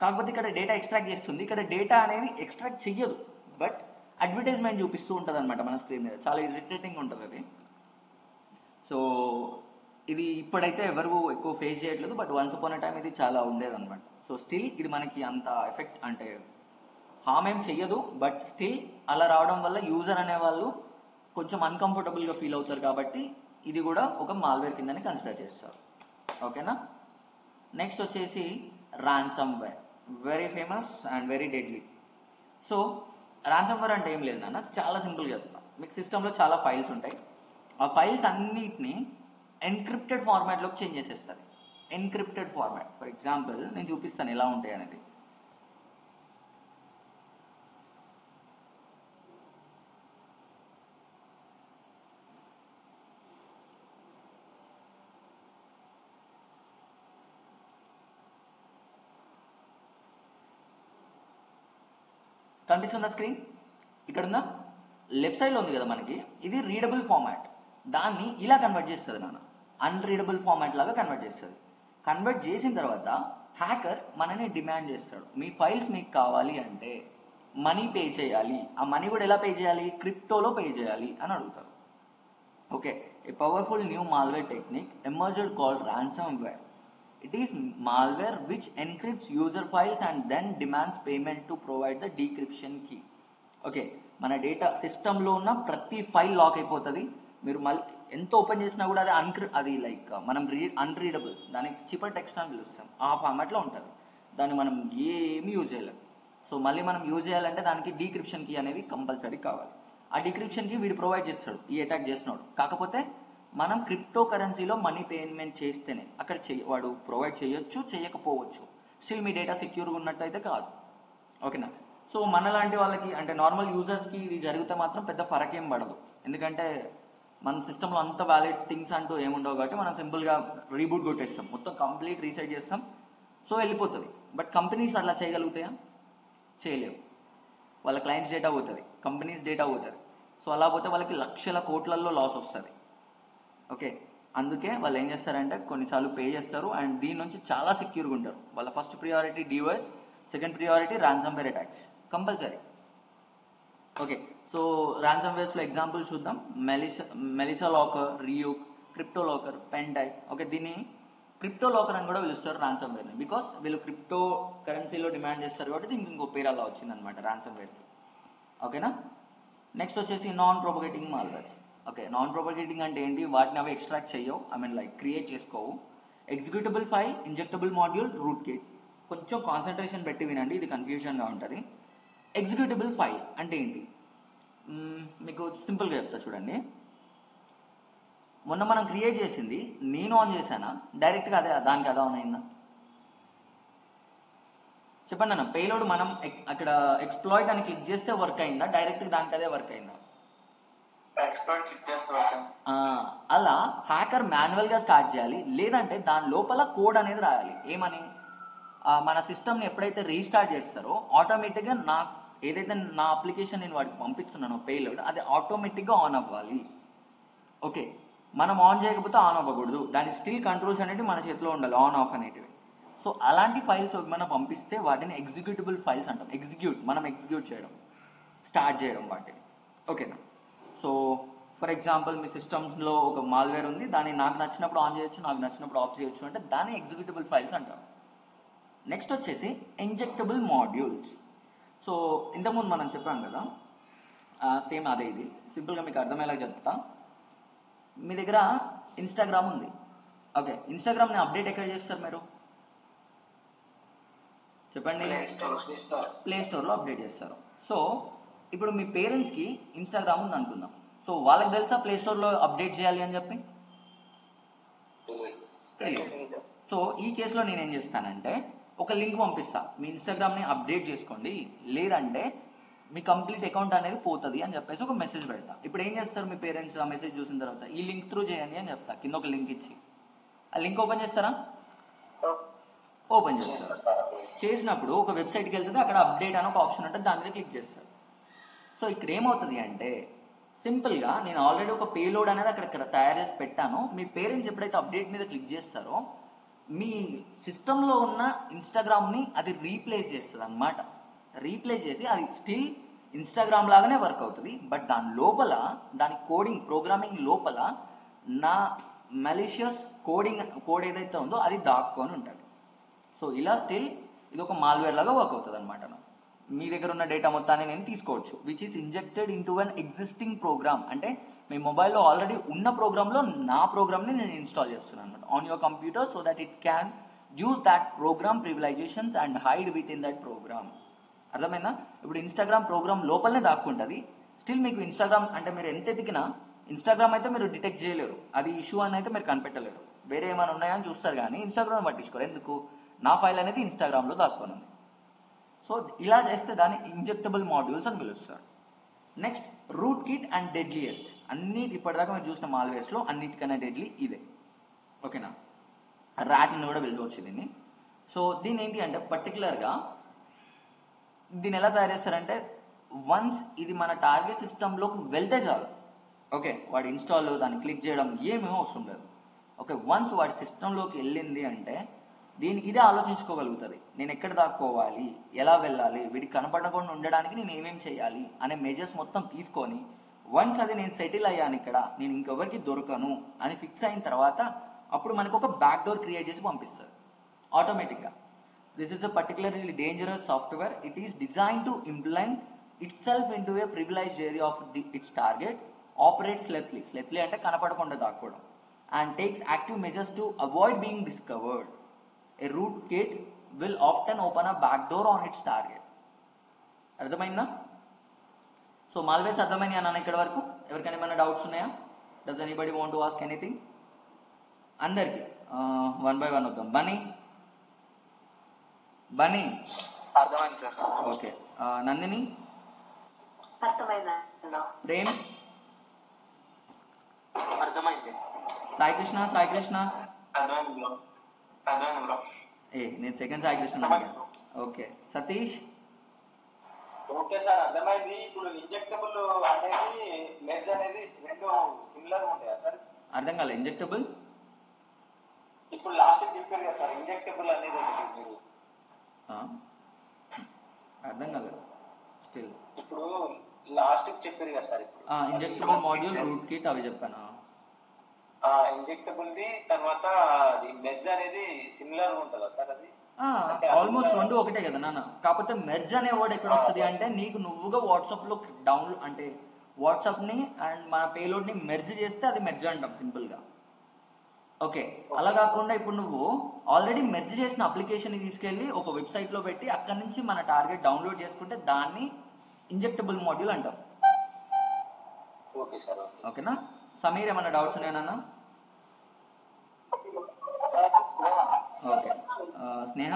కాకపోతే ఇక్కడ డేటా ఎక్స్ట్రాక్ట్ చేస్తుంది. ఇక్కడ డేటా అనేది ఎక్స్ట్రాక్ట్ చెయ్యదు, బట్ అడ్వర్టైజ్మెంట్ చూపిస్తూ ఉంటుంది అనమాట మన స్క్రీన్ మీద. చాలా ఇరిటేటింగ్ ఉంటుంది అది. సో ఇది ఇప్పుడైతే ఎవరు ఎక్కువ ఫేస్ చేయట్లేదు, but once upon a time ఇది చాలా ఉండేదన్నమాట. సో స్టిల్ ఇది మనకి అంత ఎఫెక్ట్, అంటే హామ్ ఏం చెయ్యదు, బట్ స్టిల్ అలా రావడం వల్ల యూజర్ అనేవాళ్ళు కొంచెం అన్కంఫర్టబుల్గా ఫీల్ అవుతారు. కాబట్టి ఇది కూడా ఒక మాల్వేర్ కిందనే కన్సిడర్ చేస్తారు. ఓకేనా? నెక్స్ట్ వచ్చేసి ransomware, very famous and very deadly. So ransomware అంటే ఏం లేదు నాన్న, చాలా సింపుల్గా చెప్తాను. మీకు సిస్టంలో చాలా ఫైల్స్ ఉంటాయి. ఆ ఫైల్స్ అన్నిటిని ఎన్క్రిప్టెడ్ ఫార్మాట్లోకి చేంజ్ చేసేస్తుంది. ఎన్క్రిప్టెడ్ ఫార్మాట్, ఫర్ ఎగ్జాంపుల్ నేను చూపిస్తాను ఎలా ఉంటాయి అనేది. కనిపిస్తుందా స్క్రీన్? ఇక్కడ ఉందా? లెఫ్ట్ సైడ్లో ఉంది కదా మనకి, ఇది రీడబుల్ ఫార్మాట్. దాన్ని ఇలా కన్వర్ట్ చేస్తుంది నాన్న, అన్రీడబుల్ ఫార్మాట్ లాగా కన్వర్ట్ చేస్తుంది. కన్వర్ట్ చేసిన తర్వాత హ్యాకర్ మనని డిమాండ్ చేస్తాడు, మీ ఫైల్స్ మీకు కావాలి అంటే మనీ పే చేయాలి. ఆ మనీ కూడా ఎలా పే చేయాలి, క్రిప్టోలో పే చేయాలి అని అడుగుతారు. Okay, a powerful new malware technique emerged called ransomware. It is malware which encrypts user files and then demands payment to provide the decryption key. Okay, మన data సిస్టంలో ఉన్న ప్రతి ఫైల్ లాక్ అయిపోతుంది. మీరు మళ్ళీ ఎంత ఓపెన్ చేసినా కూడా అది లైక్ మనం అన్రీడబుల్, దానికి చిపర్ టెక్స్ట్ అని పిలుస్తాం, ఆ ఫార్మాట్లో ఉంటుంది. దాన్ని మనం ఏమీ యూజ్ చేయలేం. సో మళ్ళీ మనం యూజ్ చేయాలంటే దానికి డీక్రిప్షన్ కీ అనేది కంపల్సరీ కావాలి. ఆ డీక్రిప్షన్ కీ వీడు ప్రొవైడ్ చేస్తాడు ఈ అటాక్ చేసినాడు. కాకపోతే మనం క్రిప్టో కరెన్సీలో మనీ పేమెంట్ చేస్తేనే అక్కడ వాడు ప్రొవైడ్ చేయొచ్చు, చేయకపోవచ్చు. స్టిల్ మీ డేటా సెక్యూర్గా ఉన్నట్టు అయితే కాదు. ఓకేనా? సో మనలాంటి వాళ్ళకి అంటే నార్మల్ యూజర్స్కి ఇది జరిగితే మాత్రం పెద్ద ఫరక్ ఏం పడదు. ఎందుకంటే మన సిస్టంలో అంత వ్యాలిడ్ థింగ్స్ అంటూ ఏముండవు కాబట్టి మనం సింపుల్గా రీబూట్ కొట్టేస్తాం, మొత్తం కంప్లీట్ రీసెట్ చేస్తాం, సో వెళ్ళిపోతుంది. బట్ కంపెనీస్ అలా చేయగలుగుతాయా? చేయలేవు. వాళ్ళ క్లయింట్స్ డేటా పోతుంది, కంపెనీస్ డేటా పోతుంది. సో అలా పోతే వాళ్ళకి లక్షల కోట్లల్లో లాస్ వస్తుంది. ఓకే, అందుకే వాళ్ళు ఏం చేస్తారంటే కొన్నిసార్లు పే చేస్తారు అండ్ దీని నుంచి చాలా సెక్యూర్గా ఉంటారు. వాళ్ళ first priority device, second priority ransomware attacks compulsory. Okay, so ransomwaresలో ఎగ్జాంపుల్ చూద్దాం. Melissa locker, Ryuk, crypto locker, పెంటై. ఓకే, దీన్ని క్రిప్టో లాకర్ అని కూడా పిలుస్తారు ransomwareని, బికాస్ వీళ్ళు క్రిప్టో కరెన్సీలో డిమాండ్ చేస్తారు కాబట్టి దీనికి ఇంకో పేరు అలా వచ్చిందనమాట ransomwareకి. ఓకేనా? నెక్స్ట్ వచ్చేసి non propagating malwares. Okay, non propagating అంటే ఏంటి? వాటిని అవి ఎక్స్ట్రాక్ట్ చేయవు, లైక్ క్రియేట్ చేసుకోవు. Executable file, injectable module, root kit. కొంచెం కాన్సన్ట్రేషన్ పెట్టి వినండి, ఇది కన్ఫ్యూజన్గా ఉంటుంది. ఎగ్జిక్యూటబుల్ ఫైల్ అంటే ఏంటి? మీకు సింపుల్గా చెప్తా చూడండి. మొన్న మనం క్రియేట్ చేసింది నేను ఆన్ చేశానా, డైరెక్ట్గా దానికి అదే ఆన్ అయిందా? చెప్పండి అన్న. పేలోడ్ మనం అక్కడ ఎక్స్ప్లాయిట్ అని క్లిక్ చేస్తే వర్క్ అయిందా, డైరెక్ట్గా దానికి అదే వర్క్ అయిందా? అలా హ్యాకర్ మాన్యువల్గా స్టార్ట్ చేయాలి, లేదంటే దాని లోపల కోడ్ అనేది రాయాలి. ఏమని? మన సిస్టమ్ని ఎప్పుడైతే రీస్టార్ట్ చేస్తారో ఆటోమేటిక్గా ఏదైతే నా అప్లికేషన్ నేను వాడికి పంపిస్తున్నానో పేలోడ్, అది ఆటోమేటిక్గా ఆన్ అవ్వాలి. ఓకే, మనం ఆన్ చేయకపోతే ఆన్ అవ్వకూడదు. దాని స్టిల్ కంట్రోల్స్ అనేవి మన చేతిలో ఉండాలి, ఆన్ ఆఫ్ అనేటివి. సో అలాంటి ఫైల్స్ మనం పంపిస్తే వాటిని ఎగ్జిక్యూటబుల్ ఫైల్స్ అంటాం. మనం ఎగ్జిక్యూట్ చేయడం, స్టార్ట్ చేయడం వాటిని. ఓకేనా? సో ఫర్ ఎగ్జాంపుల్ మీ సిస్టమ్స్లో ఒక మాల్వేర్ ఉంది, దాన్ని నాకు నచ్చినప్పుడు ఆన్ చేయొచ్చు, నాకు నచ్చినప్పుడు ఆఫ్ చేయొచ్చు, అంటే దాన్ని ఎగ్జిక్యూటబుల్ ఫైల్స్ అంటారు. నెక్స్ట్ వచ్చేసి ఇంజెక్టబుల్ మాడ్యూల్స్. సో ఇంతకుముందు మనం చెప్పాం కదా, సేమ్ అదే ఇది. సింపుల్గా మీకు అర్థమయ్యేలా చెప్తా. మీ దగ్గర ఇన్స్టాగ్రామ్ ఉంది. ఓకే, ఇన్స్టాగ్రామ్ని అప్డేట్ ఎక్కడ చేస్తారు మీరు? చెప్పండి. ప్లే స్టోర్లో అప్డేట్ చేస్తారు. సో ఇప్పుడు మీ పేరెంట్స్కి ఇన్స్టాగ్రామ్ ఉంది అనుకుందాం. సో వాళ్ళకి తెలుసా ప్లే స్టోర్లో అప్డేట్ చేయాలి అని చెప్పి? తెలియదు. సో ఈ కేసులో నేనేం చేస్తానంటే ఒక లింక్ పంపిస్తా, మీ ఇన్స్టాగ్రామ్ని అప్డేట్ చేసుకోండి, లేదంటే మీ కంప్లీట్ అకౌంట్ అనేది పోతుంది అని చెప్పేసి ఒక మెసేజ్ పెడతా. ఇప్పుడు ఏం చేస్తారు మీ పేరెంట్స్? ఆ మెసేజ్ చూసిన తర్వాత ఈ లింక్ త్రూ చేయండి అని చెప్తా, కింద ఒక లింక్ ఇచ్చి. ఆ లింక్ ఓపెన్ చేస్తారా? ఓపెన్ చేస్తారు. చేసినప్పుడు ఒక వెబ్సైట్కి వెళ్తుంది, అక్కడ అప్డేట్ అని ఒక ఆప్షన్ ఉంటుంది, దాని మీద క్లిక్ చేస్తారు. సో ఇక్కడ ఏమవుతుంది అంటే సింపుల్గా నేను ఆల్రెడీ ఒక పేలోడ్ అనేది అక్కడ తయారు చేసి పెట్టాను. మీ పేరెంట్స్ ఎప్పుడైతే అప్డేట్ మీద క్లిక్ చేస్తారో మీ సిస్టంలో ఉన్న ఇన్స్టాగ్రామ్ని అది రీప్లేస్ చేస్తుంది అనమాట. రీప్లేస్ చేసి అది స్టిల్ ఇన్స్టాగ్రామ్ లాగానే వర్క్ అవుతుంది, బట్ దాని లోపల దాని ప్రోగ్రామింగ్ లోపల నా మలీషియస్ కోడ్ ఏదైతే ఉందో అది దాక్కొని ఉంటుంది. సో ఇలా స్టిల్ ఇది ఒక మాల్వేర్ లాగా వర్క్ అవుతుంది అనమాట. మీ దగ్గర ఉన్న డేటా మొత్తాన్ని నేను తీసుకోవచ్చు, which is injected into an existing program. అంటే మీ మొబైల్లో ఆల్రెడీ ఉన్న ప్రోగ్రాంలో నా ప్రోగ్రామ్ని నేను ఇన్స్టాల్ చేస్తున్నాను అనమాట on your computer, so that it can use that program privileges and hide within that program. అర్థమైందా? ఇప్పుడు ఇన్స్టాగ్రామ్ ప్రోగ్రామ్ లోపలనే దాక్కుంటుంది. స్టిల్ మీకు ఇన్స్టాగ్రామ్ అంటే మీరు ఎంత ఎతికినా ఇన్స్టాగ్రామ్ అయితే మీరు డిటెక్ట్ చేయలేరు, అది ఇష్యూ అని అయితే మీరు కనిపెట్టలేరు. వేరే ఏమైనా ఉన్నాయని చూస్తారు కానీ ఇన్స్టాగ్రామ్ పట్టించుకోరు. ఎందుకు? నా ఫైల్ అనేది ఇన్స్టాగ్రామ్లో దాక్కొని ఉంది. సో ఇలా చేస్తే దాన్ని ఇంజెక్టబుల్ మాడ్యూల్స్ అని పిలుస్తారు. Next root kit and deadliest. ఇప్పటిదాకా మీరు చూసిన మాల్వేర్స్లో అన్నిటికన్నా డెడ్లీ ఇదే. ఓకేనా? ర్యాట్ని కూడా పిలవచ్చు దీన్ని. సో దీని ఏంటి అంటే పర్టికులర్గా దీన్ని ఎలా తయారు చేస్తారంటే వన్స్ ఇది మన టార్గెట్ సిస్టంలోకి వెళ్తే చాలు, ఓకే, వాడు ఇన్స్టాల్ దాన్ని క్లిక్ చేయడం ఏమేమో అవసరం లేదు. ఓకే, వన్స్ వాడి సిస్టంలోకి వెళ్ళింది అంటే దీనికి ఇదే ఆలోచించుకోగలుగుతుంది. నేను ఎక్కడ దాక్కోవాలి, ఎలా వెళ్ళాలి, వీడికి కనపడకుండా ఉండడానికి నేను ఏమేమి చేయాలి అనే మెజర్స్ మొత్తం తీసుకొని వన్స్ అది నేను సెటిల్ అయ్యాను ఇక్కడ, నేను ఇంకెవరికి దొరకను అని ఫిక్స్ అయిన తర్వాత అప్పుడు మనకు ఒక బ్యాక్ డోర్ క్రియేట్ చేసి పంపిస్తుంది ఆటోమేటిక్గా. This is a particularly dangerous software. It is design to implement itself into a privileged area of its target, operate stealthily అంటే కనపడకుండా దాక్కోవడం, and takes active measures to avoid being discovered. A rootkit will often open a backdoor on its target. అర్థమైందా? So malwares అర్థమైంది అన్నాను ఇక్కడ వరకు. ఎవరికైనా ఏమైనా డౌట్స్ ఉన్నాయా? Does anybody want to ask anything? అందరికి వన్ బై వన్ వద్దాం. బనీ అర్థమైంది సార్. ఓకే, నందిని, అర్థమైందా? ప్రేమ్, అర్థమైంది. సాయి కృష్ణ అర్థమైంది బ్రో. నేను సెకండ్ సాయి కృష్ణ అడిగాను. ఓకే, సతీష్. ఓకే సార్, అర్థమైంది. ఇప్పుడు ఇంజెక్టబుల్ అనేది మెజ్ అనేది రెండు సిమిలర్ ఉంటాయా సార్? అర్థం కాలే. ఇంజెక్టబుల్ ఇప్పుడు లాస్ట్ చెప్పారు కదా సార్, ఇంజెక్టబుల్ అనేది ఒకటి మీరు అర్థం కాలేదు స్టిల్. ఇప్పుడు లాస్ట్ చెప్పారు కదా సార్. ఇప్పుడు ఇంజెక్టబుల్ మాడ్యూల్, రూట్ కిట్ అవి చెప్పాను. ఇంజెక్టబుల్ ది తర్వాత అది మెజ్ అనేది సిమిలర్ ఉంటుందా సార్? అది ఆల్మోస్ట్ రెండు ఒకటే కదా నాన్న. కాకపోతే మెర్జ్ అనే వర్డ్ ఎక్కడ వస్తుంది అంటే నీకు నువ్వుగా వాట్సాప్లో డౌన్లోడ్ అంటే వాట్సాప్ని అండ్ మన పేలోడ్ని మెర్జ్ చేస్తే అది మెర్జ్ అంటాం సింపుల్గా. ఓకే, అలా కాకుండా ఇప్పుడు నువ్వు ఆల్రెడీ మెర్జ్ చేసిన అప్లికేషన్ తీసుకెళ్ళి ఒక వెబ్సైట్లో పెట్టి అక్కడి నుంచి మన టార్గెట్ డౌన్లోడ్ చేసుకుంటే దాన్ని ఇంజెక్టబుల్ మాడ్యూల్ అంటాం. Okay sir. ఓకేనా? సమీర్, ఏమన్నా డౌట్స్ ఉన్నాయన్నా? Okay, Sneha,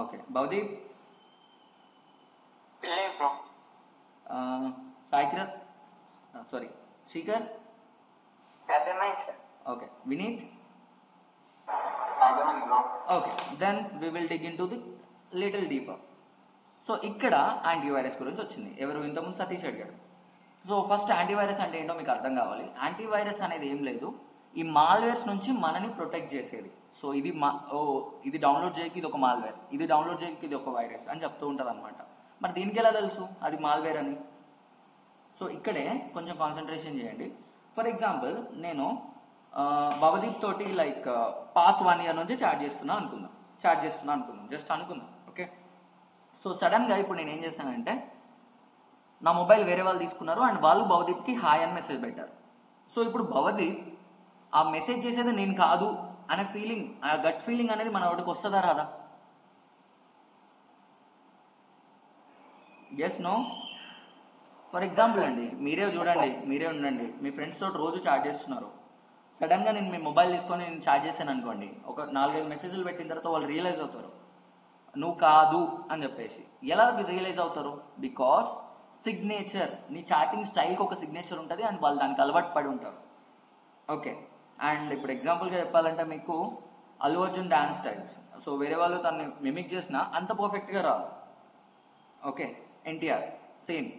okay, Bhavdeep, Saikiran, sorry Srikar, okay, Vineeth, okay. Then we will dig into the little deeper. So ఇక్కడ యాంటీవైరస్ గురించి వచ్చింది. ఎవరు ఇంతకుముందు సతీష్ అడిగాడు. సో ఫస్ట్ యాంటీవైరస్ అంటే ఏంటో మీకు అర్థం కావాలి. యాంటీవైరస్ అనేది ఏం లేదు, ఈ మాల్వేర్స్ నుంచి మనని ప్రొటెక్ట్ చేసేది. సో ఇది ఇది డౌన్లోడ్ చేయకి ఇది ఒక మాల్వేర్, ఇది డౌన్లోడ్ చేయకి ఇది ఒక వైరస్ అని చెప్తూ ఉంటుంది అనమాట. మరి దీనికి ఎలా తెలుసు అది మాల్వేర్ అని? సో ఇక్కడే కొంచెం కాన్సన్ట్రేషన్ చేయండి. ఫర్ ఎగ్జాంపుల్ నేను భవదీప్ తోటి లైక్ పాస్ట్ 1 year నుంచి చాట్ చేస్తున్నా అనుకుందాం, జస్ట్ అనుకుందాం. ఓకే, సో సడన్గా ఇప్పుడు నేను ఏం చేశానంటే నా మొబైల్ వేరే వాళ్ళు తీసుకున్నారు అండ్ వాళ్ళు భవదీప్కి హాయ్ అని మెసేజ్ పెట్టారు. సో ఇప్పుడు భవదీప్ ఆ మెసేజ్ చేసేది నేను కాదు అనే ఫీలింగ్, ఆ గట్ ఫీలింగ్ అనేది మన వాడికి వస్తుందా రాదా? Yes, no? ఫర్ ఎగ్జాంపుల్ అండి, మీరే ఉండండి, మీ ఫ్రెండ్స్ తోటి రోజు చాట్ చేస్తున్నారు. సడన్గా నేను మీ మొబైల్ తీసుకొని నేను చాట్ చేశాను అనుకోండి, ఒక 4-5 మెసేజ్లు పెట్టిన తర్వాత వాళ్ళు రియలైజ్ అవుతారు నువ్వు కాదు అని చెప్పేసి. ఎలా రియలైజ్ అవుతారు? బికాస్ సిగ్నేచర్, నీ చాటింగ్ స్టైల్కి ఒక సిగ్నేచర్ ఉంటుంది అండ్ వాళ్ళు దానికి అలవాటు పడి ఉంటారు. ఓకే, అండ్ ఇప్పుడు ఎగ్జాంపుల్గా చెప్పాలంటే మీకు Allu Arjun dance styles, so వేరే వాళ్ళు తనని మిమిక్ చేసినా అంత పర్ఫెక్ట్గా రాదు. Okay, NTR same.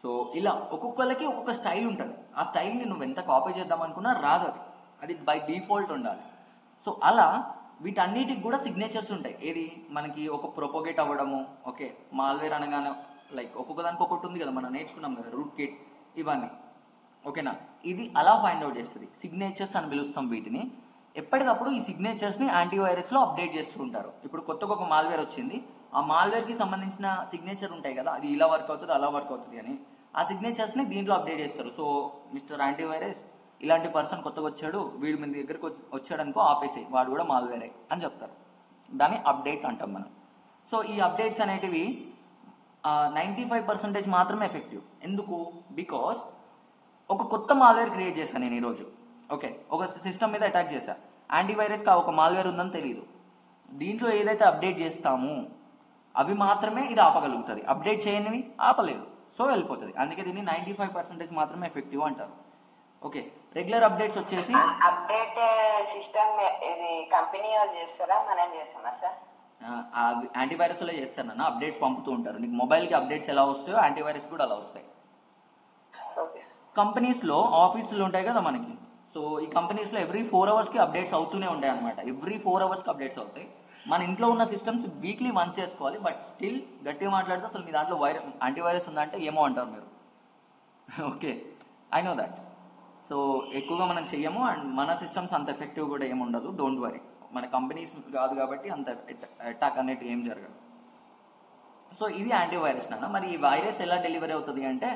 సో ఇలా ఒక్కొక్కరికి ఒక్కొక్క స్టైల్ ఉంటుంది. ఆ స్టైల్ని నువ్వు ఎంత కాపీ చేద్దాం అనుకున్నా రాదు, అది బై డిఫాల్ట్ ఉండాలి. సో అలా వీటన్నిటికి కూడా సిగ్నేచర్స్ ఉంటాయి. ఏది మనకి ఒక ప్రొపోగేట్ అవ్వడము. ఓకే, మాల్వేర్ అనగానే లైక్ ఒక్కొక్క దానికి ఒక్కొక్కటి ఉంది కదా, మనం నేర్చుకున్నాం కదా, రూట్ కిట్ ఇవన్నీ. ఓకేనా? ఇది అలా ఫైండ్ అవుట్ చేస్తుంది. సిగ్నేచర్స్ అని పిలుస్తాం వీటిని. ఎప్పటికప్పుడు ఈ సిగ్నేచర్స్ని యాంటీవైరస్లో అప్డేట్ చేస్తూ ఉంటారు. ఇప్పుడు కొత్తగా ఒక మాల్వేర్ వచ్చింది, ఆ మాల్వేర్కి సంబంధించిన సిగ్నేచర్ ఉంటాయి కదా, అది ఇలా వర్క్ అవుతుంది అలా వర్క్ అవుతుంది అని ఆ సిగ్నేచర్స్ని దీంట్లో అప్డేట్ చేస్తారు. సో మిస్టర్ యాంటీవైరస్, ఇలాంటి పర్సన్ కొత్తగా వచ్చాడు, వీడి మీ దగ్గరకు వచ్చాడు అనుకో ఆపేసి, వాడు కూడా మాల్వేరే అని చెప్తారు. దాన్ని అప్డేట్ అంటాం మనం. సో ఈ అప్డేట్స్ అనేటివి 95% మాత్రమే ఎఫెక్టివ్. ఎందుకు? బికాస్ ఒక కొత్త మాల్వేర్ క్రియేట్ చేశాను నేను ఈరోజు. ఓకే, ఒక సిస్టమ్ మీద అటాక్ చేశా, యాంటీవైరస్కి ఒక మాల్వేర్ ఉందని తెలియదు. దీంట్లో ఏదైతే అప్డేట్ చేస్తామో అవి మాత్రమే ఇది ఆపగలుగుతుంది, అప్డేట్ చేయనివి ఆపలేదు. సో వెళ్ళిపోతుంది. అందుకే దీన్ని 95% మాత్రమే ఎఫెక్టివ్ అంటారు. ఓకే, రెగ్యులర్ అప్డేట్స్ వచ్చేసి అప్డేట్ సిస్టమ్ ఇది కంపెనీ వాళ్ళు చేస్తారా మనం చేస్తామా సార్? యాంటీవైరస్లో చేస్తానన్న అప్డేట్స్ పంపుతూ ఉంటారు. నీకు మొబైల్కి అప్డేట్స్ ఎలా వస్తాయో యాంటీవైరస్ కూడా అలా వస్తాయి. కంపెనీస్లో ఆఫీసులు ఉంటాయి కదా మనకి. సో ఈ కంపెనీస్లో ఎవ్రీ 4 అవర్స్కి అప్డేట్స్ అవుతూనే ఉంటాయి అనమాట. ఎవ్రీ 4 అవర్స్కి అప్డేట్స్ అవుతాయి. మన ఇంట్లో ఉన్న సిస్టమ్స్ వీక్లీ వన్స్ చేసుకోవాలి. బట్ స్టిల్ గట్టిగా మాట్లాడితే అసలు మీ దాంట్లో యాంటీవైరస్ ఉందంటే ఏమో అంటారు మీరు. Okay, I know that. So ఎక్కువగా మనం చెయ్యము అండ్ మన సిస్టమ్స్ అంత ఎఫెక్టివ్ కూడా ఏమి ఉండదు. డోంట్ వరీ, మన కంపెనీస్ కాదు కాబట్టి అంత అటాక్ అనేది ఏం జరగదు. సో ఇది యాంటీవైరస్ నాన్న. మరి ఈ వైరస్ ఎలా డెలివరీ అవుతుంది అంటే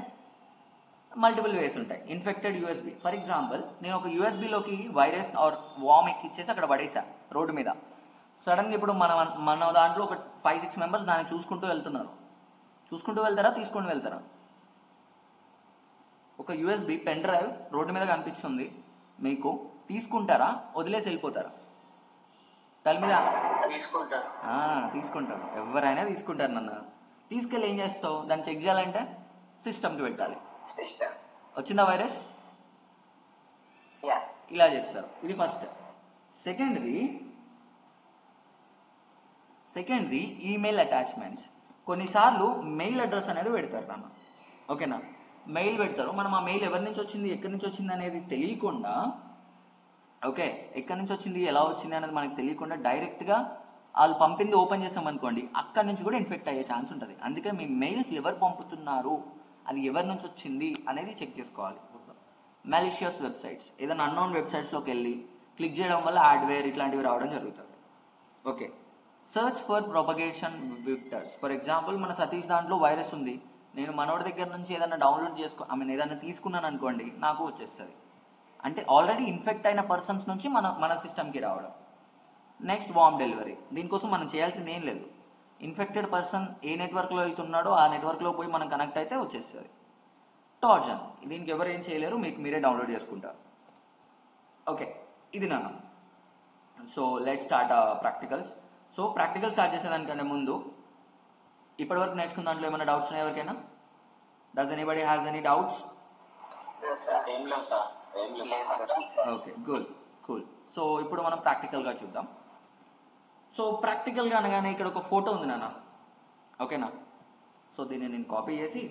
మల్టిపుల్ వేస్ ఉంటాయి. ఇన్ఫెక్టెడ్ యూఎస్బీ, ఫర్ ఎగ్జాంపుల్ నేను ఒక యూఎస్బీలోకి వైరస్ ఆర్ వామ్ ఎక్కిచ్చేసి అక్కడ పడేసా రోడ్డు మీద. సడన్గా ఇప్పుడు మన దాంట్లో ఒక 5-6 మెంబర్స్ దాన్ని చూసుకుంటూ వెళ్తున్నారు. చూసుకుంటూ వెళ్తారా, తీసుకొని వెళ్తారా? ఒక యూఎస్బీ పెన్ డ్రైవ్ రోడ్డు మీద కనిపిస్తుంది మీకు, తీసుకుంటారా వదిలేసి వెళ్ళిపోతారా? తల మీద తీసుకుంటారు. ఎవరైనా తీసుకుంటారు నన్ను. తీసుకెళ్ళి ఏం చేస్తావు? దాన్ని చెక్ చేయాలంటే సిస్టమ్కి పెట్టాలి. వచ్చిందా వైరస్? ఇలా చేస్తారు. ఇది ఫస్ట్. సెకండ్ది ఈమెయిల్ అటాచ్మెంట్స్. కొన్నిసార్లు మెయిల్ అడ్రస్ అనేది పెడతారు నాన్న. ఓకేనా, మెయిల్ పెడతారు. మనం ఆ మెయిల్ ఎవరి నుంచి వచ్చింది, ఎక్కడి నుంచి వచ్చింది అనేది తెలియకుండా, ఓకే, ఎక్కడి నుంచి వచ్చింది, ఎలా వచ్చింది అనేది మనకు తెలియకుండా డైరెక్ట్గా వాళ్ళు పంపింది ఓపెన్ చేసామనుకోండి, అక్కడి నుంచి కూడా ఇన్ఫెక్ట్ అయ్యే ఛాన్స్ ఉంటుంది. అందుకే మీ మెయిల్స్ ఎవరు పంపుతున్నారు, అది ఎవరి నుంచి వచ్చింది అనేది చెక్ చేసుకోవాలి. మాలిషియస్ వెబ్సైట్స్, ఏదైనా అన్నోన్ వెబ్సైట్స్లోకి వెళ్ళి క్లిక్ చేయడం వల్ల యాడ్వేర్ ఇట్లాంటివి రావడం జరుగుతుంది. Okay, search for propagation vectors. For example మన సతీష్ దాంట్లో వైరస్ ఉంది, నేను మనోడి దగ్గర నుంచి ఏదైనా డౌన్లోడ్ ఏదైనా తీసుకున్నాను అనుకోండి, నాకు వచ్చేస్తుంది. అంటే ఆల్రెడీ ఇన్ఫెక్ట్ అయిన పర్సన్స్ నుంచి మన సిస్టమ్కి రావడం. నెక్స్ట్ వామ్ డెలివరీ. దీనికోసం మనం చేయాల్సింది ఏం లేదు. ఇన్ఫెక్టెడ్ పర్సన్ ఏ నెట్వర్క్లో అవుతున్నాడో ఆ నెట్వర్క్లో పోయి మనం కనెక్ట్ అయితే వచ్చేస్తుంది. టార్జన్, దీనికి ఎవరు ఏం చేయలేరు, మీకు మీరే డౌన్లోడ్ చేసుకుంటారు. ఓకే, ఇది నాన్న. So let start practicals. So practical start చేసేదానికంటే ముందు ఇప్పటివరకు నేర్చుకున్న దాంట్లో ఏమైనా డౌట్స్ ఉన్నాయి ఎవరికైనా? Does anybody has any doubts? Okay, cool. So ఇప్పుడు మనం ప్రాక్టికల్గా చూద్దాం. సో ప్రాక్టికల్గా అనగానే ఇక్కడ ఒక ఫోటో ఉంది నాన్న. ఓకేనా, సో దీన్ని నేను కాపీ చేసి